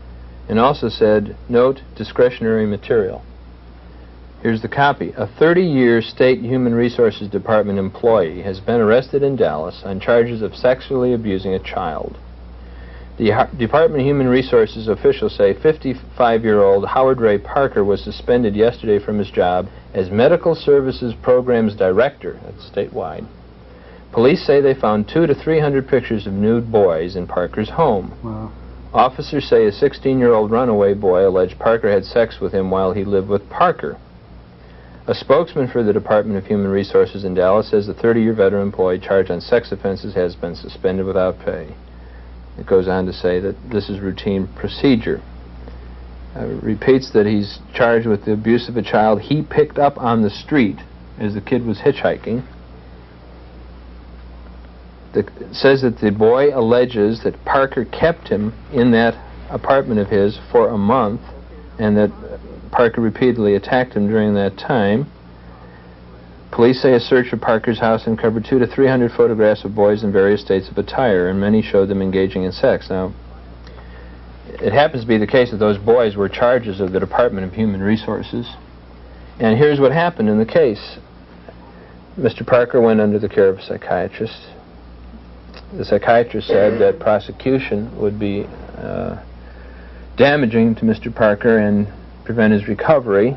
and also said, note discretionary material. Here's the copy. A 30-year State Human Resources Department employee has been arrested in Dallas on charges of sexually abusing a child. The Department of Human Resources officials say 55-year-old Howard Ray Parker was suspended yesterday from his job as Medical Services Programs Director, that's statewide. Police say they found 200 to 300 pictures of nude boys in Parker's home. Wow. Officers say a 16-year-old runaway boy alleged Parker had sex with him while he lived with Parker. A spokesman for the Department of Human Resources in Dallas says the 30-year veteran employee charged on sex offenses has been suspended without pay. It goes on to say that this is routine procedure. It repeats that he's charged with the abuse of a child he picked up on the street as the kid was hitchhiking. says that the boy alleges that Parker kept him in that apartment of his for a month, and that Parker repeatedly attacked him during that time. Police say a search of Parker's house uncovered 200 to 300 photographs of boys in various states of attire, and many showed them engaging in sex. Now, it happens to be the case that those boys were charges of the Department of Human Resources. And here's what happened in the case. Mr. Parker went under the care of a psychiatrist. The psychiatrist said that prosecution would be damaging to Mr. Parker and prevent his recovery.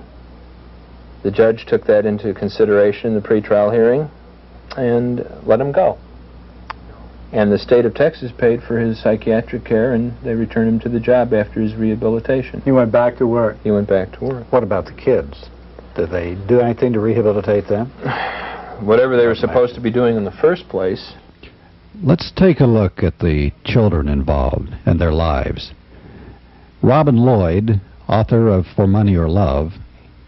The judge took that into consideration in the pretrial hearing and let him go. And the state of Texas paid for his psychiatric care, and they returned him to the job after his rehabilitation. He went back to work. He went back to work. What about the kids? Did they do anything to rehabilitate them? Whatever they were supposed to be doing in the first place. Let's take a look at the children involved and their lives. Robin Lloyd, author of For Money or Love,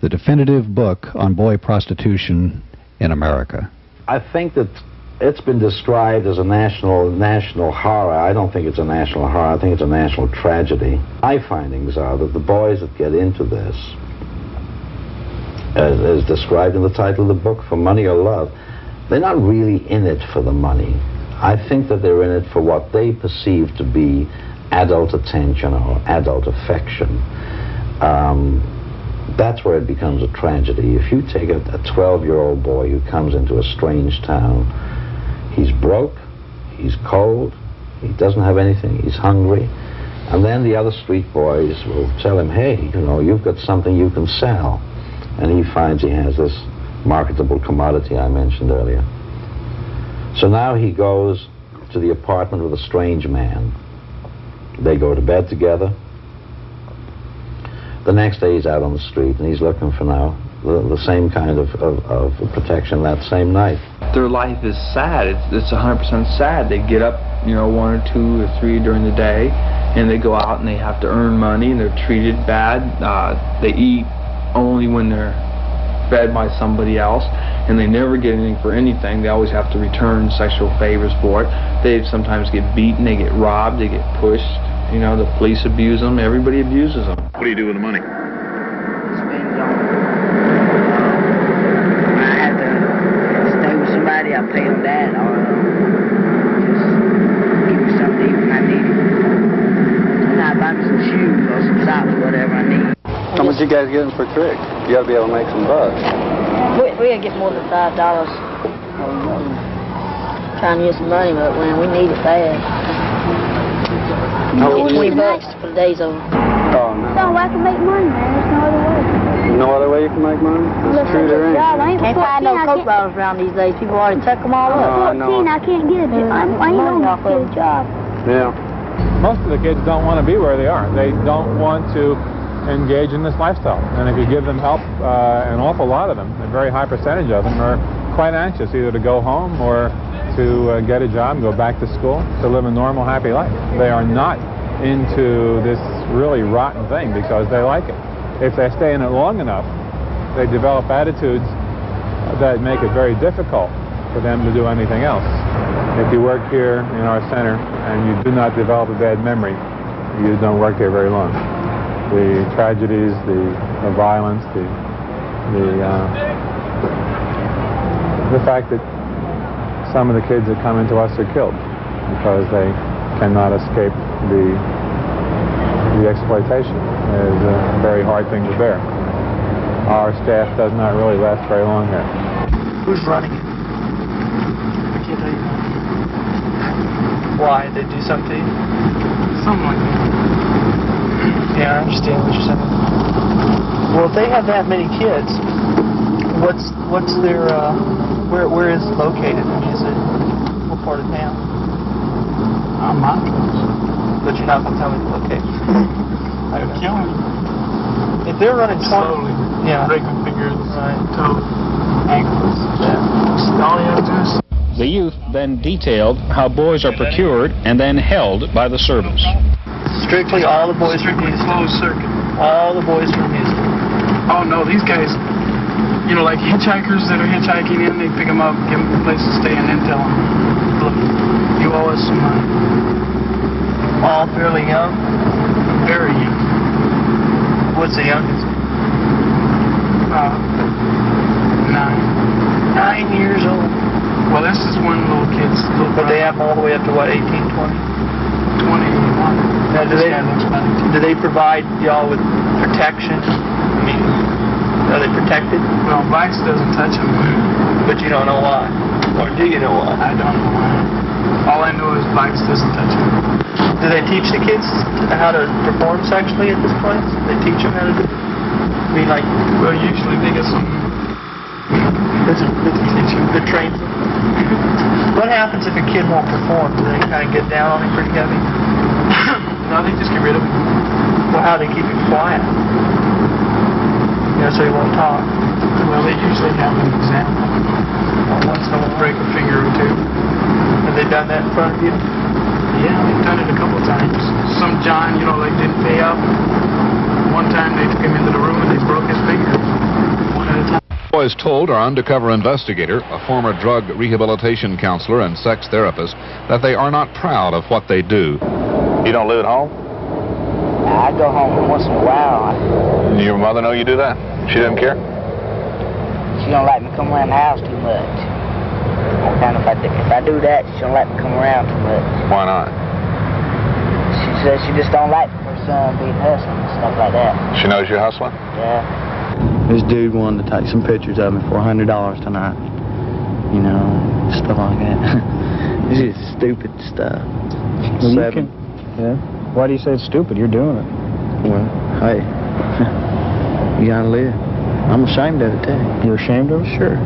the definitive book on boy prostitution in America. I think that it's been described as a national horror. I don't think it's a national horror. I think it's a national tragedy. My findings are that the boys that get into this, as described in the title of the book, For Money or Love, they're not really in it for the money. I think that they're in it for what they perceive to be adult attention or adult affection. That's where it becomes a tragedy. If you take a 12-year-old boy who comes into a strange town, he's broke, he's cold, he doesn't have anything, he's hungry, and then the other street boys will tell him, hey, you know, you've got something you can sell. And he finds he has this marketable commodity I mentioned earlier. So now he goes to the apartment with a strange man. They go to bed together. The next day he's out on the street, and he's looking for now the same kind of protection that same night. Their life is sad. It's 100% sad. They get up, you know, 1 or 2 or 3 during the day, and they go out and they have to earn money, and they're treated bad. They eat only when they're fed by somebody else, and they never get anything for anything. They always have to return sexual favors for it. They sometimes get beaten, they get robbed, they get pushed. You know, the police abuse them, everybody abuses them. What do you do with the money? Spends on when I have to stay with somebody, I pay them that, or just give me something to eat when I need it. And I buy me some shoes or some socks, whatever I need. How much you guys getting for trick? You gotta be able to make some bucks. We gotta get more than $5. Trying to use some money, but when we need it bad. $20 for the day's over. Oh, no. So I can make money, man. There's no other way. No other way you can make money? That's true, there ain't. Can't find no Coke bottles around these days. People already tuck them all up. 14, I can't get a job. I ain't gonna get a job. Yeah. Most of the kids don't want to be where they are. They don't want to engage in this lifestyle. And if you give them help, an awful lot of them, a very high percentage of them, are quite anxious either to go home or to get a job, go back to school, to live a normal, happy life. They are not into this really rotten thing because they like it. If they stay in it long enough, they develop attitudes that make it very difficult for them to do anything else. If you work here in our center and you do not develop a bad memory, you don't work here very long. The tragedies, the violence, the fact that some of the kids that come into us are killed because they cannot escape the exploitation is a very hard thing to bear. Our staff does not really last very long here. Who's running it? I can't tell you. Why? They do something to you? Something like that. Yeah, I understand what you're saying. Well, if they have that many kids, what's their where is it located? I mean, is it what part of town? I'm not. But you're not gonna tell me the location. They're killing you. If they're running 20, slowly, yeah, breaking fingers, right, toes, ankles, yeah. All you have to do is. The youth then detailed how boys are procured and then held by the service. Strictly all the boys from Houston. Closed circuit. All the boys from Houston. Oh no, these guys, you know, like hitchhikers that are hitchhiking in, they pick them up, give them a place to stay, and then tell them, look, You owe us some money. All fairly young? Very young. What's the youngest? 9 years old. Well, this is one little kid's little But they have them all the way up to what, 18, 20? 21. Now, do they provide y'all with protection? I mean, are they protected? Well, Vice doesn't touch them. But you don't know why. Or do you know why? I don't know why. All I know is Vice doesn't touch them. Do they teach the kids how to perform sexually at this place? They teach them how to do it? I mean, like... Well, usually they get some... They're trained. What happens if a kid won't perform? Do they kind of get down on him pretty heavy? No, they just get rid of him. Well, how do they keep him quiet? You know, so he won't talk. Well, they usually have an example. Once in a while. Break a finger or two. Have they done that in front of you? Yeah, they've done it a couple of times. Some John, you know, like didn't pay up. One time they took him into the room and they broke his finger. One at a time. Boys told our undercover investigator, a former drug rehabilitation counselor and sex therapist, that they are not proud of what they do. You don't live at home? I go home once in a while. Your mother know you do that? She doesn't care? She don't like me come around the house too much. And if I do that, she don't like me come around too much. Why not? She says she just don't like her son being hustling and stuff like that. She knows you're hustling? Yeah. This dude wanted to take some pictures of me for $100 tonight. You know, stuff like that. It's just stupid stuff. Yeah. Why do you say it's stupid? You're doing it. Well, hey, you gotta live. I'm ashamed of it too. You're ashamed of it? Sure.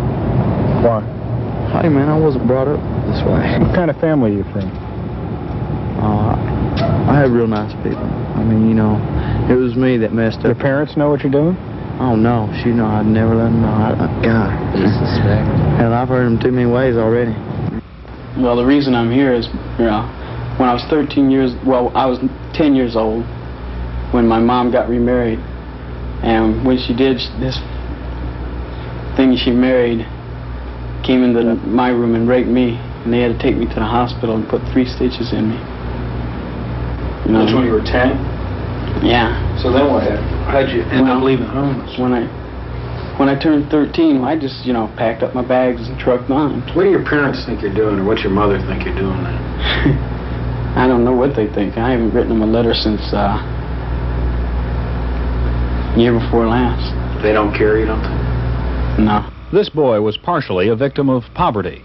Why? Hey man, I wasn't brought up this way. What kind of family are you from? I had real nice people. I mean, you know, it was me that messed up. Your parents know what you're doing? Oh no, she know I'd never let them know. God. Hell, I've heard them too many ways already. Well, the reason I'm here is, you know, when I was 13 years, well, I was 10 years old when my mom got remarried. And when she did, this thing she married came into my room and raped me. And they had to take me to the hospital and put 3 stitches in me. You know, That's when you were 10? Yeah. So then what happened? How'd you end up leaving home? When I turned 13, I just, you know, packed up my bags and trucked on. What do your parents think you're doing, or what's your mother think you're doing then? I don't know what they think. I haven't written them a letter since year before last. They don't care, you don't think? No. This boy was partially a victim of poverty.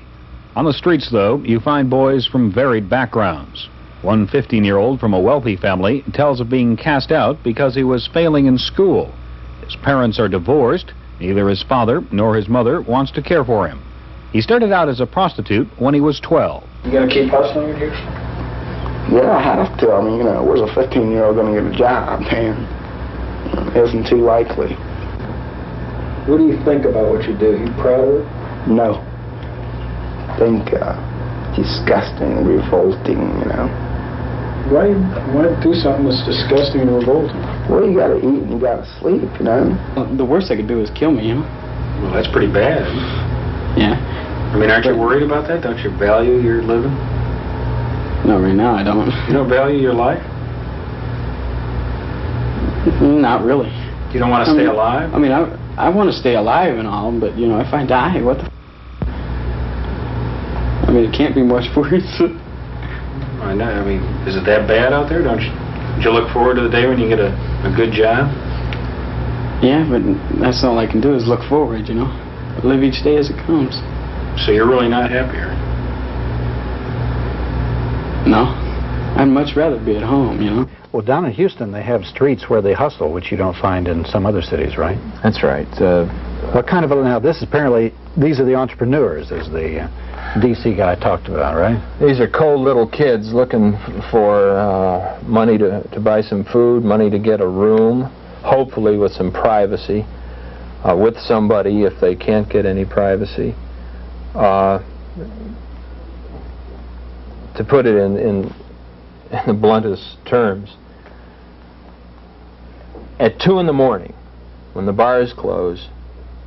On the streets, though, you find boys from varied backgrounds. One 15-year-old from a wealthy family tells of being cast out because he was failing in school. His parents are divorced. Neither his father nor his mother wants to care for him. He started out as a prostitute when he was 12. You gonna keep hustling here? Yeah, I have to. I mean, you know, where's a 15-year-old going to get a job, man? It isn't too likely. What do you think about what you do? You proud of it? No. I think disgusting, revolting, you know. Why do something that's disgusting and revolting? Well, you gotta eat and you gotta sleep, you know. The worst they could do is kill me, you know. Well, that's pretty bad. Yeah. I mean, aren't you worried about that? Don't you value your living? No, right now I don't. You don't value your life? Not really. You don't want to stay alive? I mean, I want to stay alive and all, but, you know, if I die, what the I mean, it can't be much worse. I know. I mean, is it that bad out there? Don't you look forward to the day when you get a good job? Yeah, but that's all I can do is look forward, you know. Live each day as it comes. So you're really not happy, are you? No. I'd much rather be at home, you know. Well, down in Houston, they have streets where they hustle, which you don't find in some other cities, right? That's right. What kind of, now this is apparently, these are the entrepreneurs, as the D.C. guy talked about, right? These are cold little kids looking for money to buy some food, money to get a room, hopefully with some privacy, with somebody if they can't get any privacy. To put it in the bluntest terms, at 2 in the morning, when the bars close,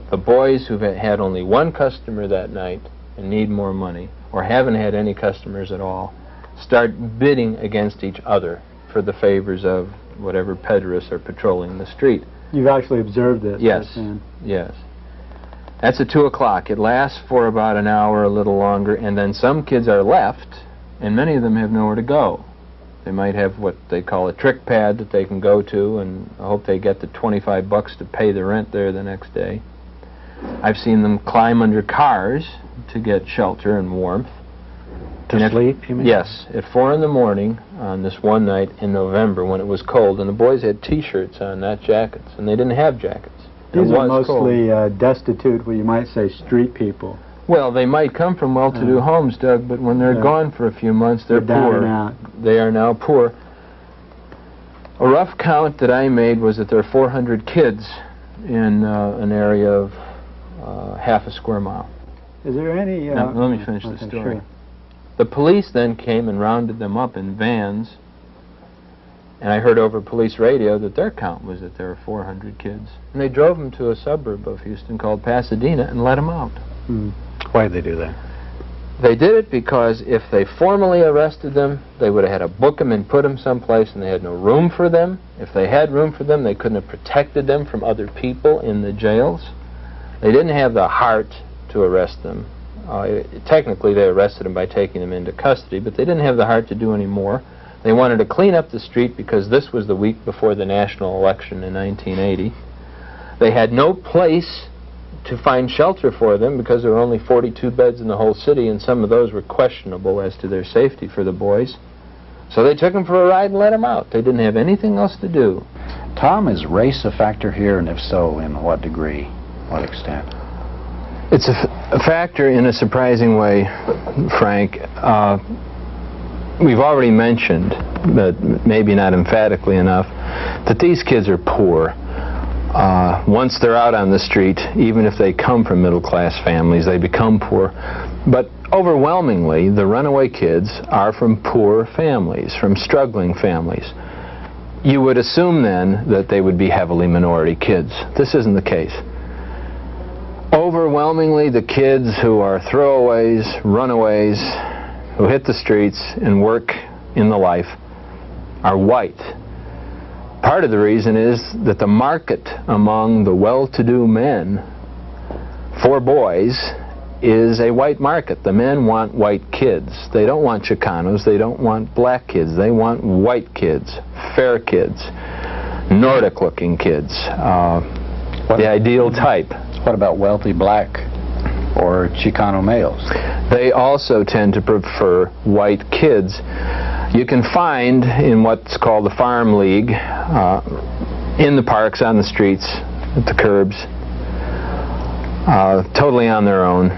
the boys who've had only one customer that night and need more money or haven't had any customers at all, start bidding against each other for the favors of whatever pederasts are patrolling the street. You've actually observed this? Yes. Yes. That's at 2 o'clock. It lasts for about an hour, a little longer, and then some kids are left, and many of them have nowhere to go. They might have what they call a trick pad that they can go to, and I hope they get the $25 to pay the rent there the next day. I've seen them climb under cars to get shelter and warmth. To sleep, you mean? Yes. At 4 in the morning on this one night in November when it was cold, and the boys had T-shirts on, not jackets, and they didn't have jackets. These are mostly destitute, well, you might say street people. Well, they might come from well-to-do homes, Doug, but when they're gone for a few months, they're poor. Down and out. They are now poor. A rough count that I made was that there are 400 kids in an area of half a square mile. Is there any... now, let me finish the story. Sure. The police then came and rounded them up in vans, and I heard over police radio that their count was that there were 400 kids. And they drove them to a suburb of Houston called Pasadena and let them out. Why did they do that? They did it because if they formally arrested them, they would have had to book them and put them someplace, and they had no room for them. If they had room for them, they couldn't have protected them from other people in the jails. They didn't have the heart to arrest them. Technically, they arrested them by taking them into custody, but they didn't have the heart to do any more. They wanted to clean up the street because this was the week before the national election in 1980. They had no place to find shelter for them because there were only 42 beds in the whole city, and some of those were questionable as to their safety for the boys. So they took them for a ride and let them out. They didn't have anything else to do. Tom, is race a factor here, and if so, in what degree, what extent? It's a factor in a surprising way, Frank. We've already mentioned, but maybe not emphatically enough, that these kids are poor. Once they're out on the street, even if they come from middle-class families, they become poor. But overwhelmingly, the runaway kids are from poor families, from struggling families. You would assume then that they would be heavily minority kids. This isn't the case. Overwhelmingly, the kids who are throwaways, runaways, who hit the streets and work in the life are white. Part of the reason is that the market among the well-to-do men for boys is a white market. The men want white kids. They don't want Chicanos. They don't want black kids. They want white kids, fair kids, Nordic-looking kids, the ideal type. What about wealthy black or Chicano males? They also tend to prefer white kids. You can find in what's called the Farm League, in the parks, on the streets, at the curbs, totally on their own,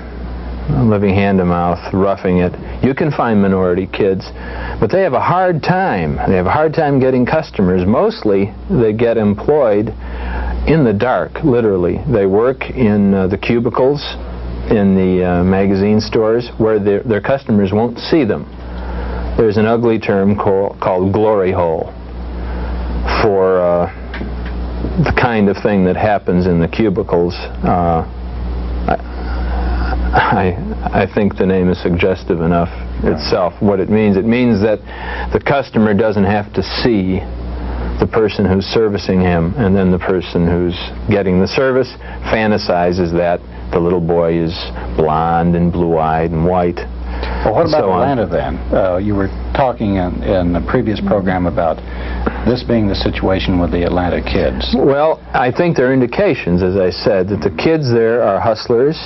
living hand-to-mouth, roughing it. You can find minority kids, but they have a hard time. They have a hard time getting customers. Mostly, they get employed in the dark, literally. They work in the cubicles in the magazine stores where their customers won't see them. There's an ugly term called glory hole for the kind of thing that happens in the cubicles. I think the name is suggestive enough itself. What it means that the customer doesn't have to see the person who's servicing him, and then the person who's getting the service fantasizes that the little boy is blonde and blue-eyed and white. Well, what about Atlanta then? You were talking in the previous program about this being the situation with the Atlanta kids. Well, I think there are indications, as I said, that the kids there are hustlers.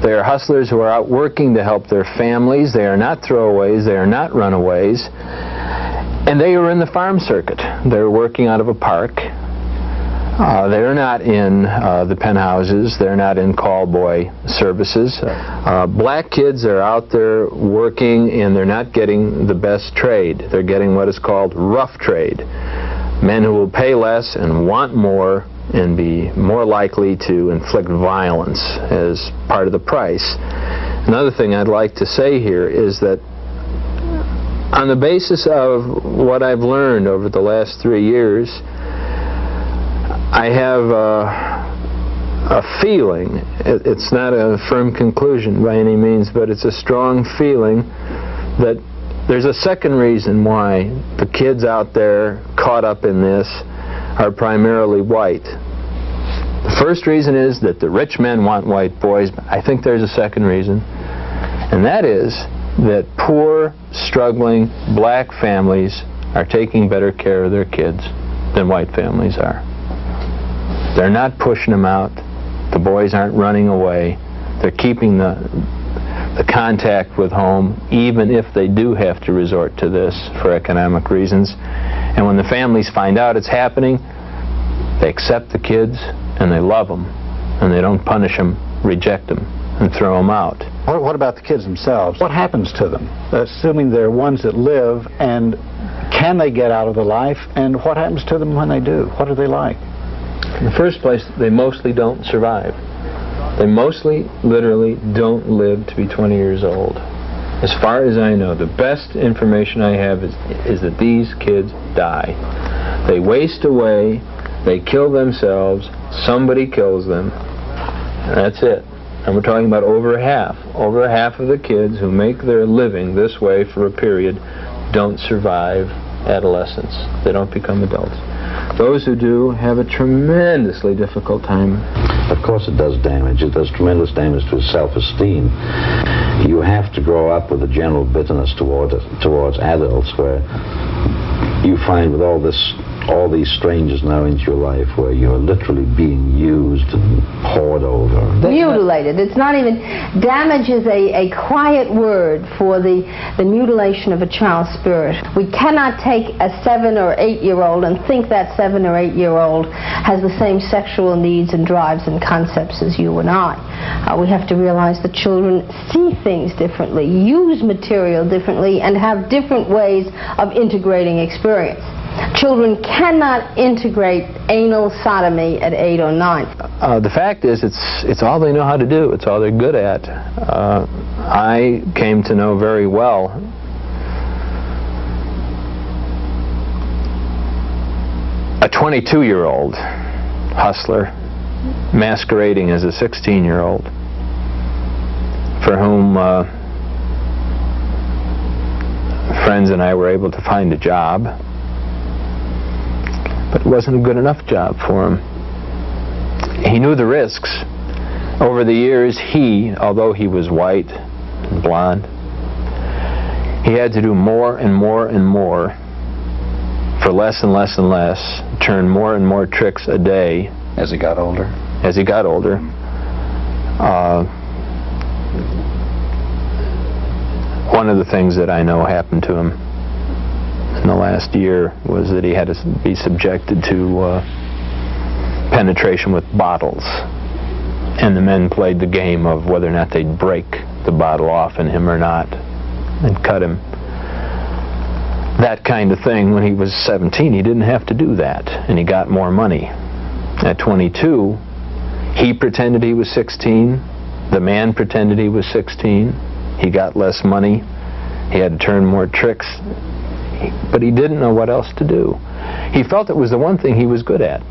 They are hustlers who are out working to help their families. They are not throwaways. They are not runaways. And they are in the farm circuit. They're working out of a park. They're not in the penthouses. They're not in call boy services. Black kids are out there working, and they're not getting the best trade. They're getting what is called rough trade. Men who will pay less and want more and be more likely to inflict violence as part of the price. Another thing I'd like to say here is that on the basis of what I've learned over the last 3 years, I have a feeling. It's not a firm conclusion by any means, but it's a strong feeling that there's a second reason why the kids out there caught up in this are primarily white. The first reason is that the rich men want white boys. I think there's a second reason, and that is that poor, struggling black families are taking better care of their kids than white families are. They're not pushing them out. The boys aren't running away. They're keeping the contact with home, even if they do have to resort to this for economic reasons. And when the families find out it's happening, they accept the kids and they love them, and they don't punish them, reject them, and throw them out. What about the kids themselves? What happens to them? Assuming they're ones that live, and can they get out of the life, and what happens to them when they do? What are they like? In the first place, they mostly don't survive. They mostly, literally, don't live to be 20 years old. As far as I know, the best information I have is that these kids die. They waste away, they kill themselves, somebody kills them, and that's it. And we're talking about over half. Over half of the kids who make their living this way for a period don't survive adolescence. They don't become adults. Those who do have a tremendously difficult time. Of course it does damage. It does tremendous damage to his self-esteem. You have to grow up with a general bitterness towards adults, where you find with all these strangers now into your life, where you're literally being used and poured over. Mutilated. It's not even... Damage is a quiet word for the mutilation of a child's spirit. We cannot take a 7 or 8-year-old and think that 7 or 8-year-old has the same sexual needs and drives and concepts as you and I. We have to realize that children see things differently, use material differently, and have different ways of integrating experience. Children cannot integrate anal sodomy at 8 or 9. The fact is, it's all they know how to do. It's all they're good at. I came to know very well a 22-year-old hustler masquerading as a 16-year-old for whom friends and I were able to find a job. But it wasn't a good enough job for him. He knew the risks. Over the years, although he was white and blonde, he had to do more and more and more for less and less and less, turn more and more tricks a day. As he got older? As he got older. One of the things that I know happened to him in the last year was that he had to be subjected to penetration with bottles, and the men played the game of whether or not they'd break the bottle off in him or not and cut him. That kind of thing. When he was 17, he didn't have to do that, and he got more money. At 22, he pretended he was 16, the man pretended he was 16, he got less money, he had to turn more tricks, but he didn't know what else to do. He felt it was the one thing he was good at.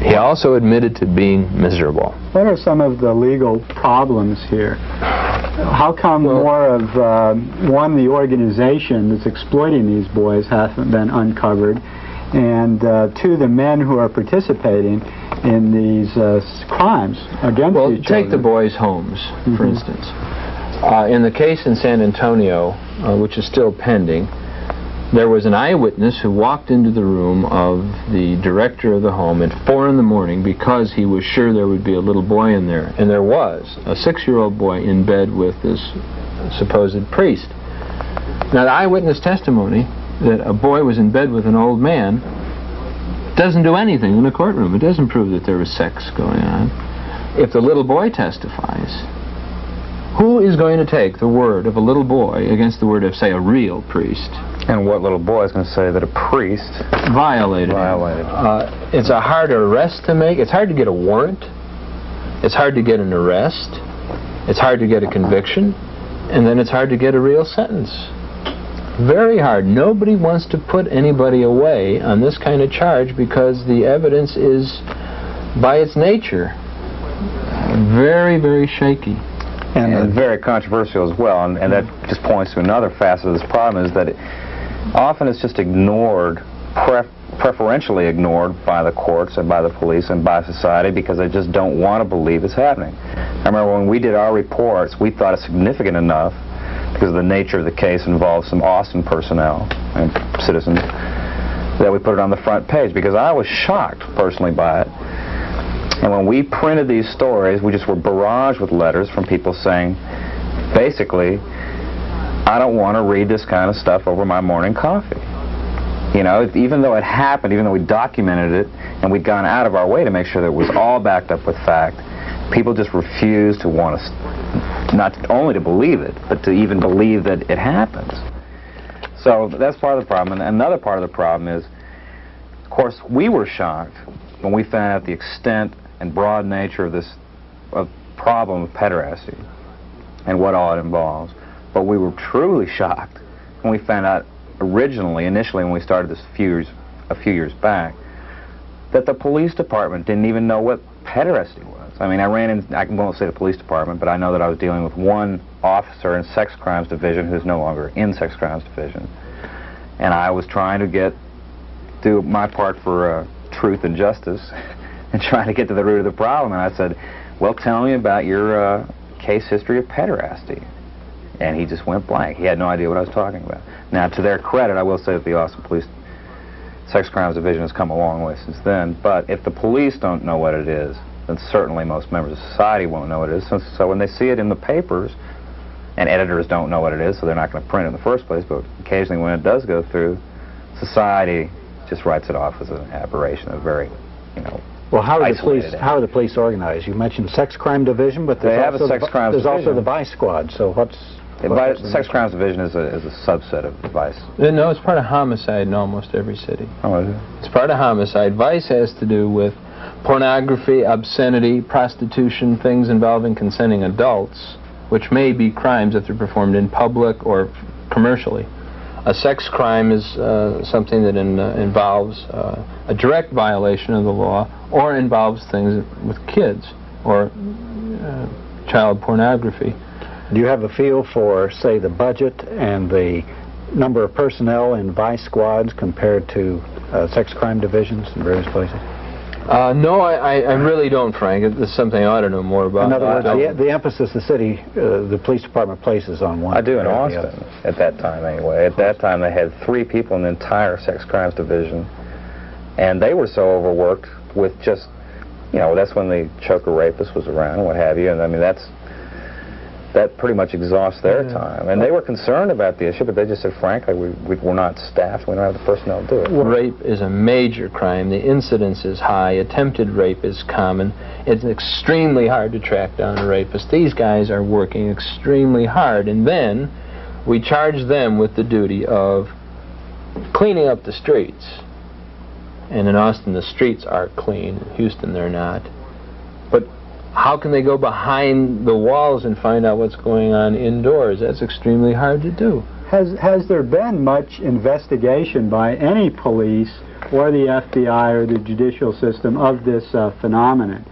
He also admitted to being miserable. What are some of the legal problems here? How come more of, the organization that's exploiting these boys hasn't been uncovered, and two, the men who are participating in these crimes against each other? Take the boys' homes, for instance. In the case in San Antonio, which is still pending, there was an eyewitness who walked into the room of the director of the home at 4 in the morning because he was sure there would be a little boy in there. And there was a 6-year-old boy in bed with this supposed priest. Now, the eyewitness testimony that a boy was in bed with an old man doesn't do anything in a courtroom. It doesn't prove that there was sex going on. If the little boy testifies, who is going to take the word of a little boy against the word of, say, a real priest? And what little boy is going to say that a priest violated him? It's a hard arrest to make. It's hard to get a warrant. It's hard to get an arrest. It's hard to get a conviction. And then it's hard to get a real sentence. Very hard. Nobody wants to put anybody away on this kind of charge because the evidence is by its nature, very, very shaky. And very controversial as well, and that just points to another facet of this problem, is that often it's just ignored, preferentially ignored by the courts and by the police and by society, because they just don't want to believe it's happening. I remember when we did our reports, we thought it significant enough, because the nature of the case involved some Austin personnel and citizens, that we put it on the front page, because I was shocked personally by it. And when we printed these stories, we just were barraged with letters from people saying, basically, I don't want to read this kind of stuff over my morning coffee. You know, even though it happened, even though we documented it, and we'd gone out of our way to make sure that it was all backed up with fact, people just refused to want us, not only to believe it, but to even believe that it happens. So that's part of the problem. And another part of the problem is, of course, we were shocked when we found out the extent and broad nature of this problem of pederasty and what all it involves. But we were truly shocked when we found out initially when we started this a few years back, that the police department didn't even know what pederasty was. I mean, I won't say the police department, but I know that I was dealing with one officer in Sex Crimes Division who's no longer in Sex Crimes Division. And I was trying to do my part for truth and justice and trying to get to the root of the problem. And I said, well, tell me about your case history of pederasty. And he just went blank. He had no idea what I was talking about. Now, to their credit, I will say that the Austin Police Sex Crimes Division has come a long way since then. But if the police don't know what it is, then certainly most members of society won't know what it is. So when they see it in the papers, and editors don't know what it is, so they're not going to print it in the first place, but occasionally when it does go through, society just writes it off as an aberration, a very, well, how are the police organized? You mentioned Sex Crime Division, but there's also the Vice Squad. So the Sex Crimes Division is a subset of Vice. No, it's part of homicide in almost every city. Oh, is it? It's part of homicide. Vice has to do with pornography, obscenity, prostitution, things involving consenting adults, which may be crimes if they're performed in public or commercially. A sex crime is something that involves a direct violation of the law or involves things with kids or child pornography. Do you have a feel for, say, the budget and the number of personnel in Vice Squads compared to sex crime divisions in various places? No, I really don't, Frank. It's something I ought to know more about. In other words, the emphasis the police department places on one. I do in Austin, at that time anyway. At that time they had 3 people in the entire Sex Crimes Division, and they were so overworked with just, that's when the choker rapist was around and what have you, and I mean that pretty much exhausts their time. And they were concerned about the issue, but they just said, frankly, we're not staffed, we don't have the personnel to do it. Rape is a major crime. The incidence is high. Attempted rape is common. It's extremely hard to track down a rapist. These guys are working extremely hard, and then we charge them with the duty of cleaning up the streets. And in Austin, the streets are clean. In Houston, they're not. But how can they go behind the walls and find out what's going on indoors? That's extremely hard to do. Has there been much investigation by any police or the FBI or the judicial system of this phenomenon?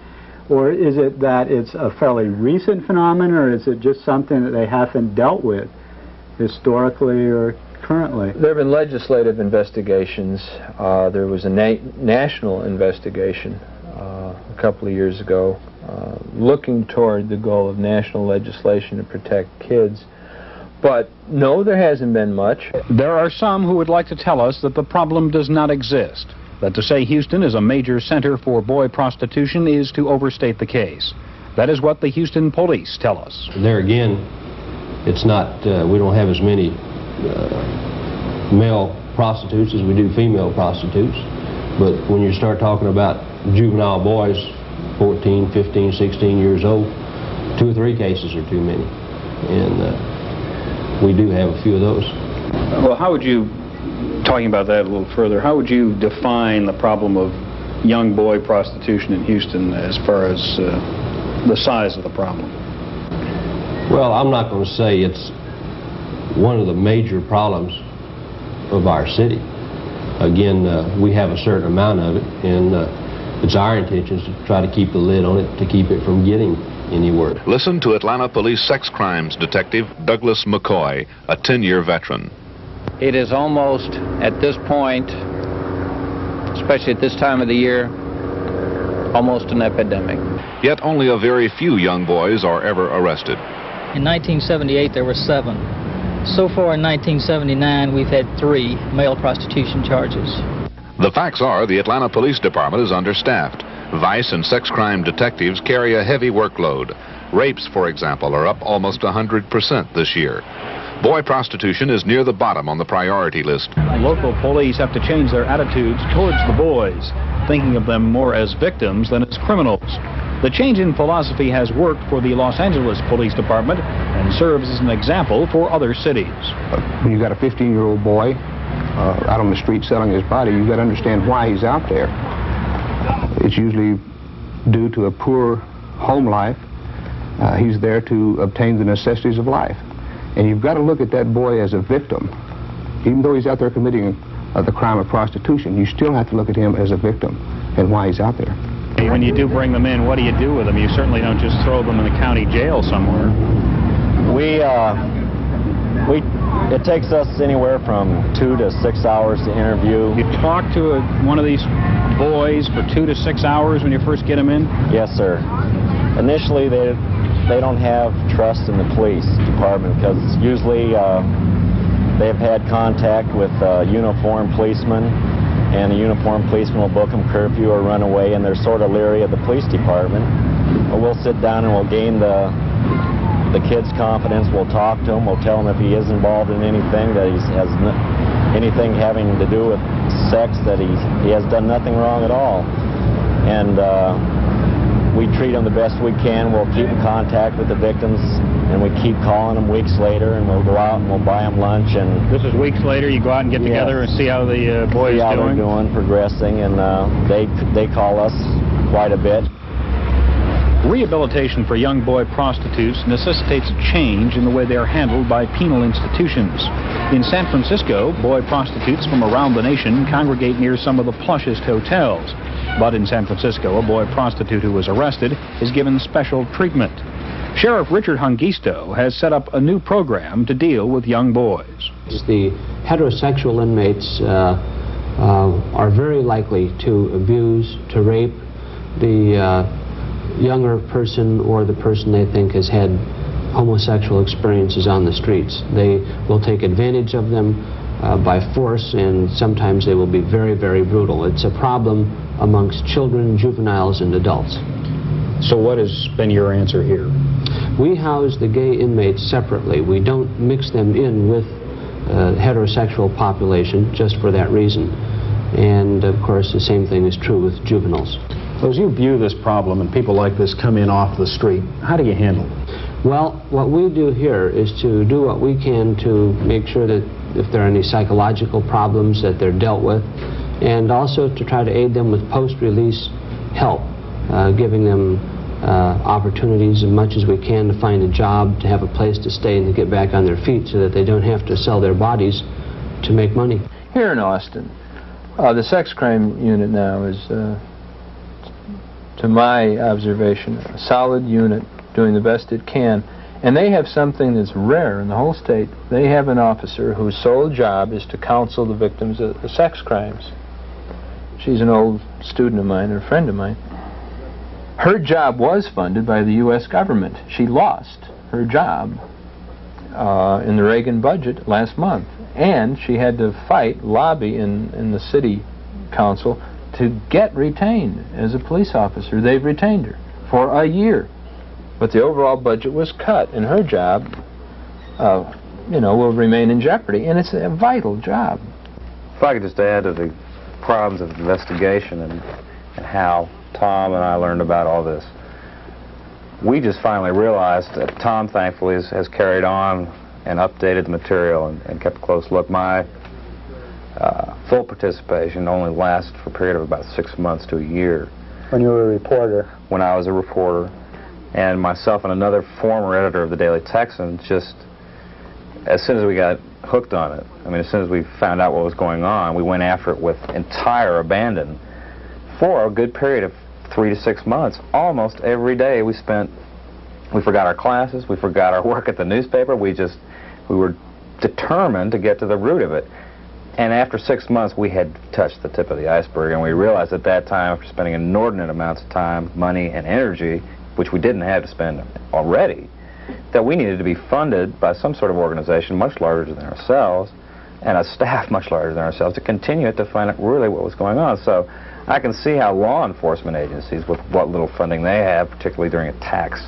Or is it that it's a fairly recent phenomenon, or is it just something that they haven't dealt with historically or currently? There have been legislative investigations. There was a national investigation a couple of years ago looking toward the goal of national legislation to protect kids. But no, there hasn't been much. There are some who would like to tell us that the problem does not exist, that to say Houston is a major center for boy prostitution is to overstate the case. That is what the Houston police tell us. There again, it's not, we don't have as many male prostitutes as we do female prostitutes, but when you start talking about juvenile boys, 14, 15, 16 years old, 2 or 3 cases are too many, and we do have a few of those. Well, how would you, talking about that a little further, how would you define the problem of young boy prostitution in Houston as far as the size of the problem? Well, I'm not going to say it's one of the major problems of our city. Again, we have a certain amount of it, and It's our intentions to try to keep the lid on it, to keep it from getting anywhere. Listen to Atlanta Police Sex Crimes Detective Douglas McCoy, a 10-year veteran. It is almost, at this point, especially at this time of the year, almost an epidemic. Yet only a very few young boys are ever arrested. In 1978, there were 7. So far in 1979, we've had 3 male prostitution charges. The facts are the Atlanta Police Department is understaffed. Vice and sex crime detectives carry a heavy workload. Rapes, for example, are up almost 100% this year. Boy prostitution is near the bottom on the priority list. Local police have to change their attitudes towards the boys, thinking of them more as victims than as criminals. The change in philosophy has worked for the Los Angeles Police Department and serves as an example for other cities. When you've got a 15-year-old boy out on the street selling his body, you've got to understand why he's out there. It's usually due to a poor home life. He's there to obtain the necessities of life. And you've got to look at that boy as a victim. Even though he's out there committing the crime of prostitution, you still have to look at him as a victim and why he's out there. When you do bring them in, what do you do with them? You certainly don't just throw them in the county jail somewhere. It takes us anywhere from 2 to 6 hours to interview. You talk to one of these boys for 2 to 6 hours when you first get them in? Yes, sir. Initially, they don't have trust in the police department because usually they've had contact with uniformed policemen, and the uniformed policeman will book them curfew or run away, and they're sort of leery of the police department. But we'll sit down and we'll gain the kid's confidence. We'll talk to him. We'll tell him if he is involved in anything, that he has anything having to do with sex, that he has done nothing wrong at all. And we treat them the best we can. We'll keep in contact with the victims, and we keep calling them weeks later, and we'll go out and we'll buy them lunch. And this is weeks later. You go out and get together and see how the boys see how doing. They're doing, progressing, and they call us quite a bit. Rehabilitation for young boy prostitutes necessitates a change in the way they are handled by penal institutions. In San Francisco, boy prostitutes from around the nation congregate near some of the plushest hotels. But in San Francisco, a boy prostitute who was arrested is given special treatment. Sheriff Richard Hungisto has set up a new program to deal with young boys. The heterosexual inmates are very likely to abuse, to rape the younger person or the person they think has had homosexual experiences on the streets. They will take advantage of them by force, and sometimes they will be very, very brutal. It's a problem amongst children, juveniles, and adults. So what has been your answer here? We house the gay inmates separately. We don't mix them in with heterosexual population just for that reason. And of course the same thing is true with juveniles. So as you view this problem and people like this come in off the street, how do you handle it? Well, what we do here is to do what we can to make sure that if there are any psychological problems that they're dealt with, and also to try to aid them with post-release help, giving them opportunities as much as we can to find a job, to have a place to stay, and to get back on their feet so that they don't have to sell their bodies to make money. Here in Austin, the sex crime unit now is, to my observation, a solid unit doing the best it can. And they have something that's rare in the whole state. They have an officer whose sole job is to counsel the victims of sex crimes. She's an old student of mine, and a friend of mine. Her job was funded by the U.S. government. She lost her job in the Reagan budget last month. And she had to lobby in the city council to get retained as a police officer. They've retained her for a year. But the overall budget was cut, and her job, will remain in jeopardy. And it's a vital job. If I could just add to the problems of investigation and how Tom and I learned about all this. We just finally realized that Tom, thankfully, has carried on and updated the material and kept a close look. My full participation only lasted for a period of about 6 months to a year. When you were a reporter? When I was a reporter. And myself and another former editor of the Daily Texan, just as soon as we got hooked on it, I mean, as soon as we found out what was going on, we went after it with entire abandon. for a good period of 3 to 6 months, almost every day we forgot our classes, we forgot our work at the newspaper, we were determined to get to the root of it. And after 6 months, we had touched the tip of the iceberg, and we realized at that time, after spending inordinate amounts of time, money, and energy, which we didn't have to spend already, that we needed to be funded by some sort of organization much larger than ourselves, and a staff much larger than ourselves, to continue it to find out really what was going on. So I can see how law enforcement agencies, with what little funding they have, particularly during a tax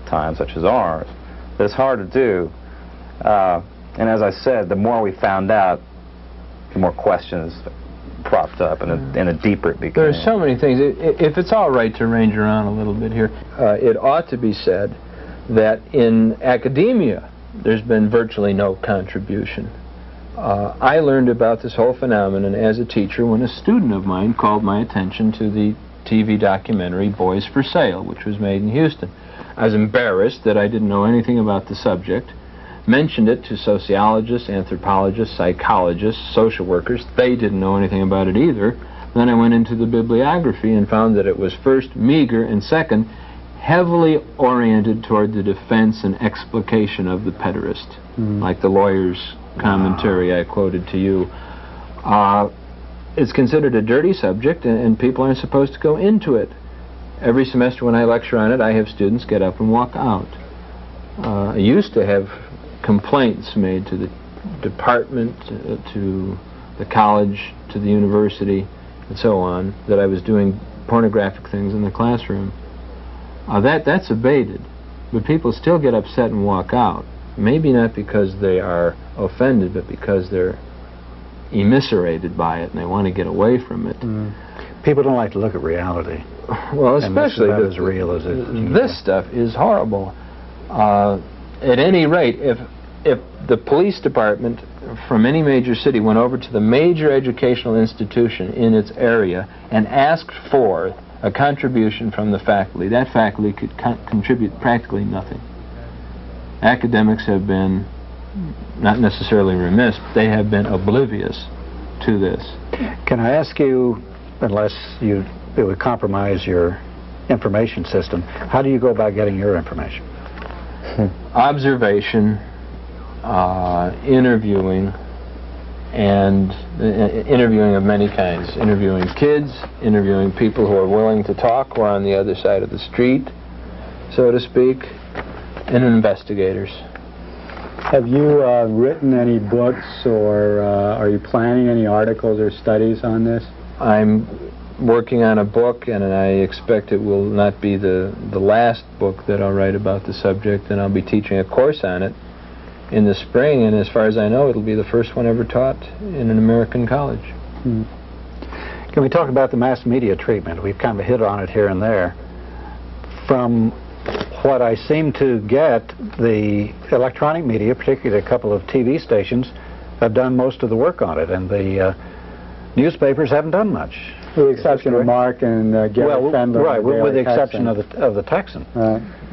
time such as ours, that it's hard to do. And as I said, the more we found out, the more questions propped up, and the deeper it became. There are so many things. If it's all right to range around a little bit here, it ought to be said that in academia there's been virtually no contribution. I learned about this whole phenomenon as a teacher when a student of mine called my attention to the TV documentary Boys for Sale, which was made in Houston. I was embarrassed that I didn't know anything about the subject, mentioned it to sociologists, anthropologists, psychologists, social workers. They didn't know anything about it either. Then I went into the bibliography and found that it was first meager, and second, heavily oriented toward the defense and explication of the pederast, like the lawyer's commentary I quoted to you. It's considered a dirty subject, and people aren't supposed to go into it. Every semester when I lecture on it, I have students get up and walk out. I used to have complaints made to the department, to the college, to the university, and so on, that I was doing pornographic things in the classroom. That's abated, but people still get upset and walk out. Maybe not because they are offended, but because they're emiscerated by it and they want to get away from it. People don't like to look at reality. Well, especially as real as it. This stuff is horrible. At any rate, if the police department from any major city went over to the major educational institution in its area and asked for a contribution from the faculty, that faculty could contribute practically nothing. Academics have been not necessarily remiss, but they have been oblivious to this. Can I ask you, unless it would compromise your information system, how do you go about getting your information? Observation, interviewing, and interviewing of many kinds. Interviewing kids, interviewing people who are willing to talk, who are on the other side of the street, so to speak, and investigators. Have you written any books, or are you planning any articles or studies on this? I'm working on a book, and I expect it will not be the last book that I'll write about the subject, and I'll be teaching a course on it in the spring, and as far as I know, it'll be the first one ever taught in an American college. Can we talk about the mass media treatment? We've kind of hit on it here and there. From what I seem to get, the electronic media, particularly a couple of TV stations, have done most of the work on it, and the newspapers haven't done much. With the exception of Mark and Gary Fendler. Right, with the exception of the Texan.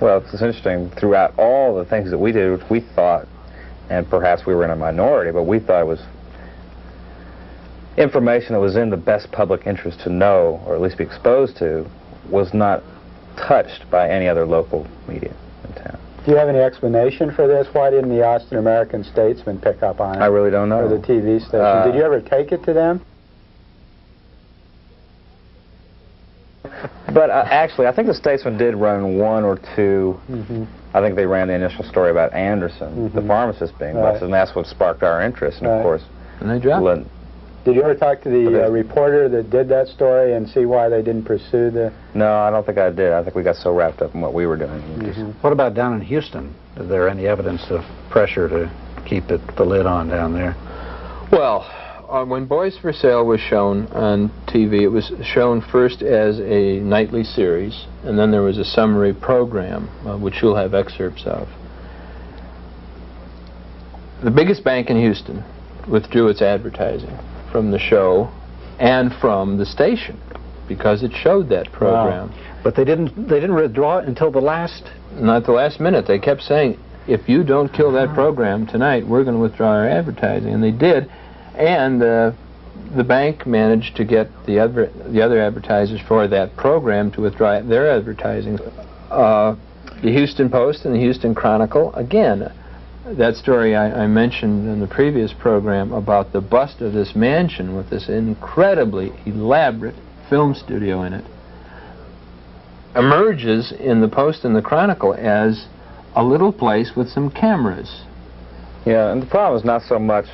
Well, it's interesting. Throughout all the things that we did, we thought, and perhaps we were in a minority, but we thought it was information that was in the best public interest to know, or at least be exposed to, was not touched by any other local media in town. Do you have any explanation for this? Why didn't the Austin American-Statesman pick up on it? I really don't know. Or the TV station. Did you ever take it to them? But actually, I think the Statesman did run one or two. I think they ran the initial story about Anderson, the pharmacist being busted, and that's what sparked our interest. And of course, and they dropped. Did you ever talk to the reporter that did that story and see why they didn't pursue the... No, I don't think I did. I think we got so wrapped up in what we were doing. What about down in Houston? Is there any evidence of pressure to keep the lid on down there? Well, when Boys for Sale was shown on TV, it was shown first as a nightly series, and then there was a summary program, which you'll have excerpts of. The biggest bank in Houston withdrew its advertising from the show and from the station because it showed that program. Wow. But they didn't withdraw it until the last... Not the last minute. They kept saying, if you don't kill that program tonight, we're going to withdraw our advertising. And they did. And the bank managed to get the other advertisers for that program to withdraw their advertising. The Houston Post and the Houston Chronicle, again, that story I mentioned in the previous program about the bust of this mansion with this incredibly elaborate film studio in it, emerges in the Post and the Chronicle as a little place with some cameras. Yeah, and the problem is not so much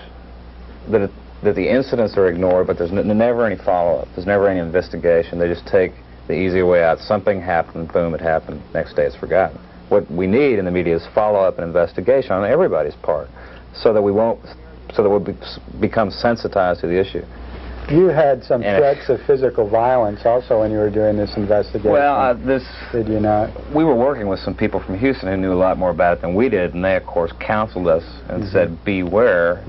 that the incidents are ignored, but there's never any follow-up. There's never any investigation. They just take the easy way out. Something happened, boom, it happened. Next day it's forgotten. What we need in the media is follow-up and investigation on everybody's part, so that we'll become sensitized to the issue. You had some threats of physical violence also when you were doing this investigation. Well, did you not? We were working with some people from Houston who knew a lot more about it than we did, and they, of course, counseled us and said, beware.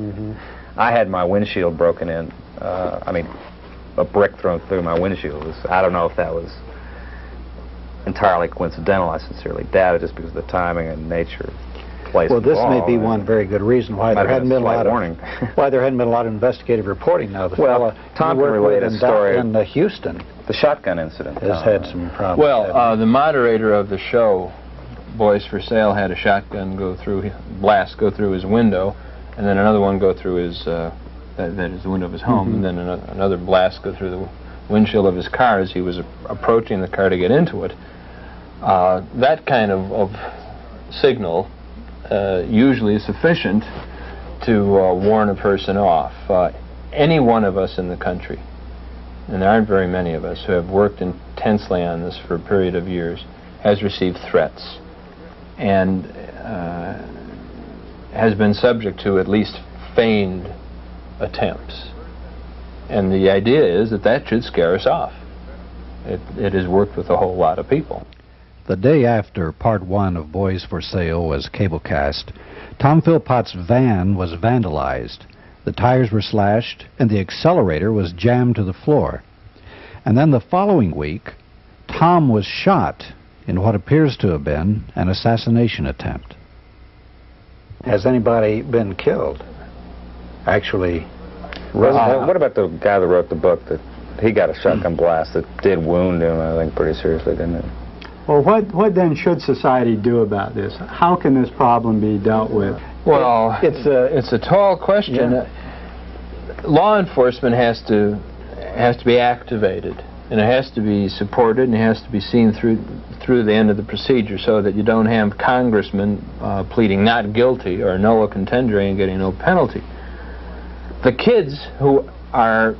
I had my windshield broken in. I mean, a brick thrown through my windshield. I don't know if that was entirely coincidental. I sincerely doubt it, just because of the timing and nature. Well, this may be one very good reason why there hadn't been a lot of investigative reporting now. Tom can relate a story in Houston. The shotgun incident has had some problems. Well, the moderator of the show, Boys for Sale, had a shotgun go through his window, and then another one go through his that is the window of his home, and then another blast go through the windshield of his car as he was approaching the car to get into it. That kind of signal usually is sufficient to warn a person off. Any one of us in the country, and there aren't very many of us who have worked intensely on this for a period of years, has received threats and has been subject to at least feigned attempts. And the idea is that should scare us off. It has worked with a whole lot of people. The day after Part 1 of Boys for Sale was cablecast, Tom Philpott's van was vandalized. The tires were slashed, and the accelerator was jammed to the floor. And then the following week, Tom was shot in what appears to have been an assassination attempt. Has anybody been killed? Actually, what about the guy that wrote the book that he got a shotgun blast that did wound him, I think, pretty seriously, didn't it? Well, what then should society do about this? How can this problem be dealt with? Well, it's a tall question. Yeah. Law enforcement has to be activated, and it has to be supported, and it has to be seen through the end of the procedure, so that you don't have congressmen pleading not guilty or nolo contendere and getting no penalty. The kids who are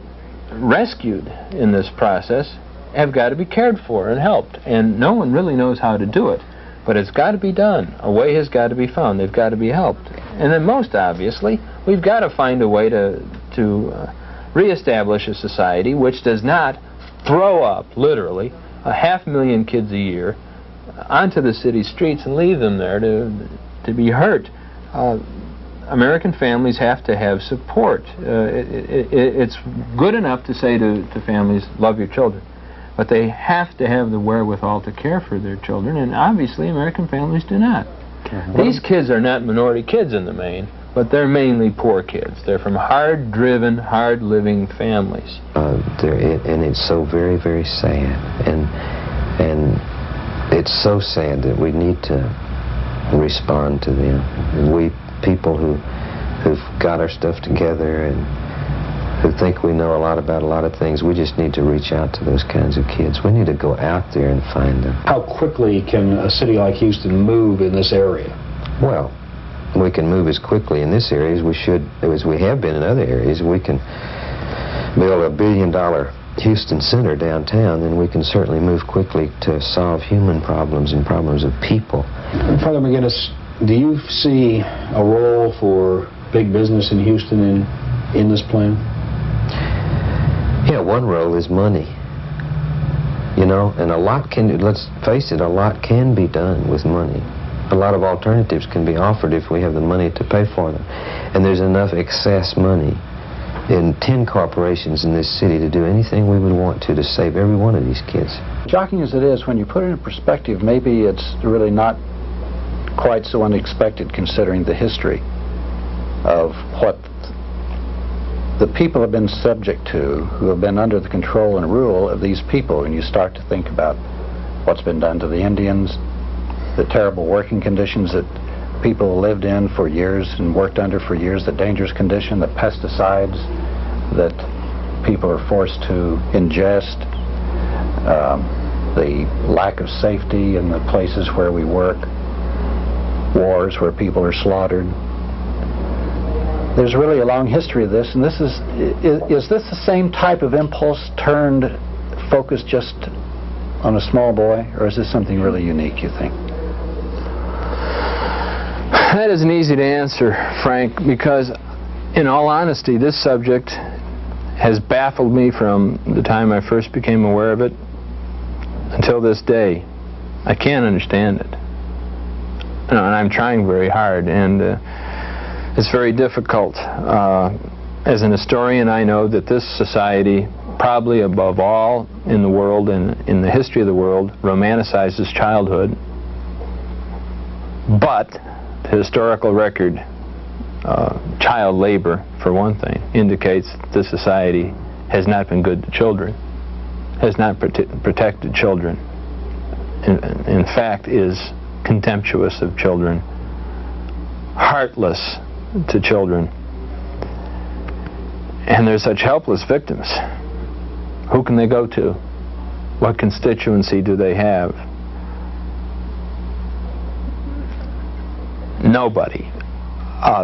rescued in this process have got to be cared for and helped, and no one really knows how to do it, but it's got to be done. A way has got to be found. They've got to be helped. And then most obviously, we've got to find a way to reestablish a society which does not throw up, literally, 500,000 kids a year onto the city streets and leave them there to be hurt. American families have to have support. It's good enough to say to families, love your children, but they have to have the wherewithal to care for their children, and obviously American families do not. These kids are not minority kids in the main, but they're mainly poor kids. They're from hard-driven, hard-living families. And it's so very, very sad, and it's so sad that we need to respond to them. We people who've got our stuff together and who think we know a lot about a lot of things, we just need to reach out to those kinds of kids. We need to go out there and find them. How quickly can a city like Houston move in this area? Well, we can move as quickly in this area as we have been in other areas. We can build a $1 billion Houston Center downtown, then we can certainly move quickly to solve human problems and problems of people. Father McGinnis, do you see a role for big business in Houston in this plan? Yeah, one role is money. You know, and let's face it, a lot can be done with money. A lot of alternatives can be offered if we have the money to pay for them. And there's enough excess money in 10 corporations in this city to do anything we would want to save every one of these kids. Shocking as it is, when you put it in perspective, maybe it's really not quite so unexpected considering the history of what the people have been subject to, who have been under the control and rule of these people, and you start to think about what's been done to the Indians, the terrible working conditions that people lived in for years and worked under for years, the dangerous condition, the pesticides that people are forced to ingest, the lack of safety in the places where we work, wars where people are slaughtered. There's really a long history of this, and this is this the same type of impulse turned, focused just on a small boy, or is this something really unique, you think? That isn't easy to answer, Frank, because in all honesty, this subject has baffled me from the time I first became aware of it until this day. I can't understand it. And I'm trying very hard, and it's very difficult. As an historian, I know that this society, probably above all in the world and in the history of the world, romanticizes childhood. But the historical record, child labor, for one thing, indicates that this society has not been good to children, has not protected children. In fact, is contemptuous of children, heartless to children. And they're such helpless victims. Who can they go to? What constituency do they have? Nobody.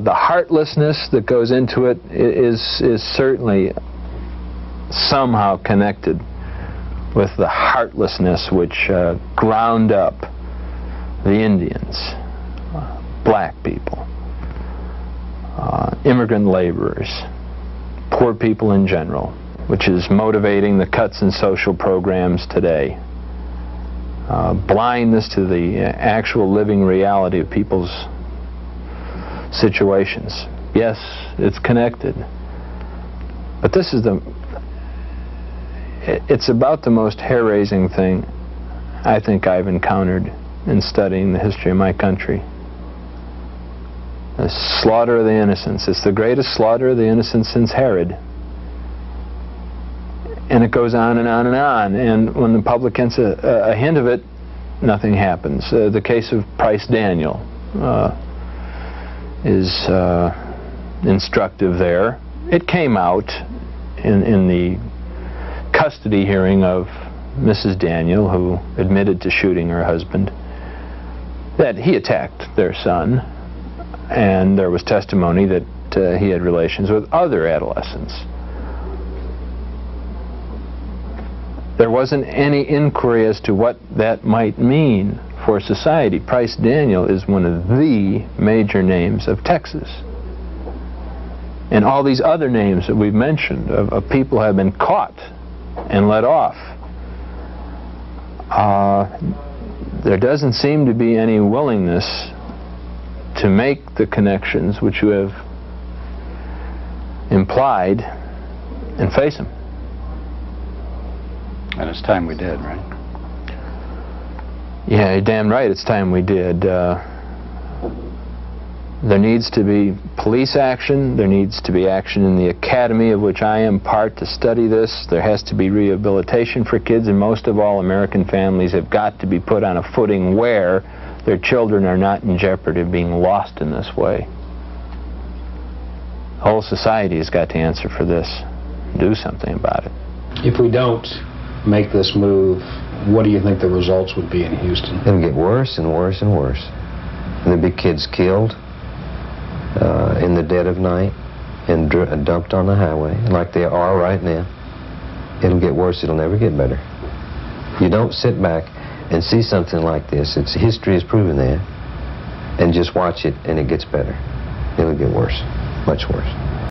The heartlessness that goes into it is certainly somehow connected with the heartlessness which ground up the Indians, black people, immigrant laborers, poor people in general, which is motivating the cuts in social programs today. Blindness to the actual living reality of people's situations. Yes, it's connected. But this is it's about the most hair-raising thing I think I've encountered in studying the history of my country. The slaughter of the innocents. It's the greatest slaughter of the innocents since Herod. And it goes on and on and on. And when the public gets a hint of it, nothing happens. The case of Price Daniel is instructive there. It came out in the custody hearing of Mrs. Daniel, who admitted to shooting her husband, that he attacked their son, and there was testimony that he had relations with other adolescents. There wasn't any inquiry as to what that might mean for society. Price Daniel is one of the major names of Texas. And all these other names that we've mentioned of people who have been caught and let off. There doesn't seem to be any willingness to make the connections which you have implied and face them. And it's time we did, right? Yeah, you're damn right, it's time we did. There needs to be police action. There needs to be action in the academy of which I am part to study this. There has to be rehabilitation for kids, and most of all, American families have got to be put on a footing where their children are not in jeopardy of being lost in this way. The whole society has got to answer for this, do something about it. If we don't make this move, what do you think the results would be in Houston? It'll get worse and worse and worse. There'll be kids killed in the dead of night and dumped on the highway like they are right now. It'll get worse. It'll never get better. You don't sit back and see something like this. History has proven that. And just watch it and it gets better. It'll get worse. Much worse.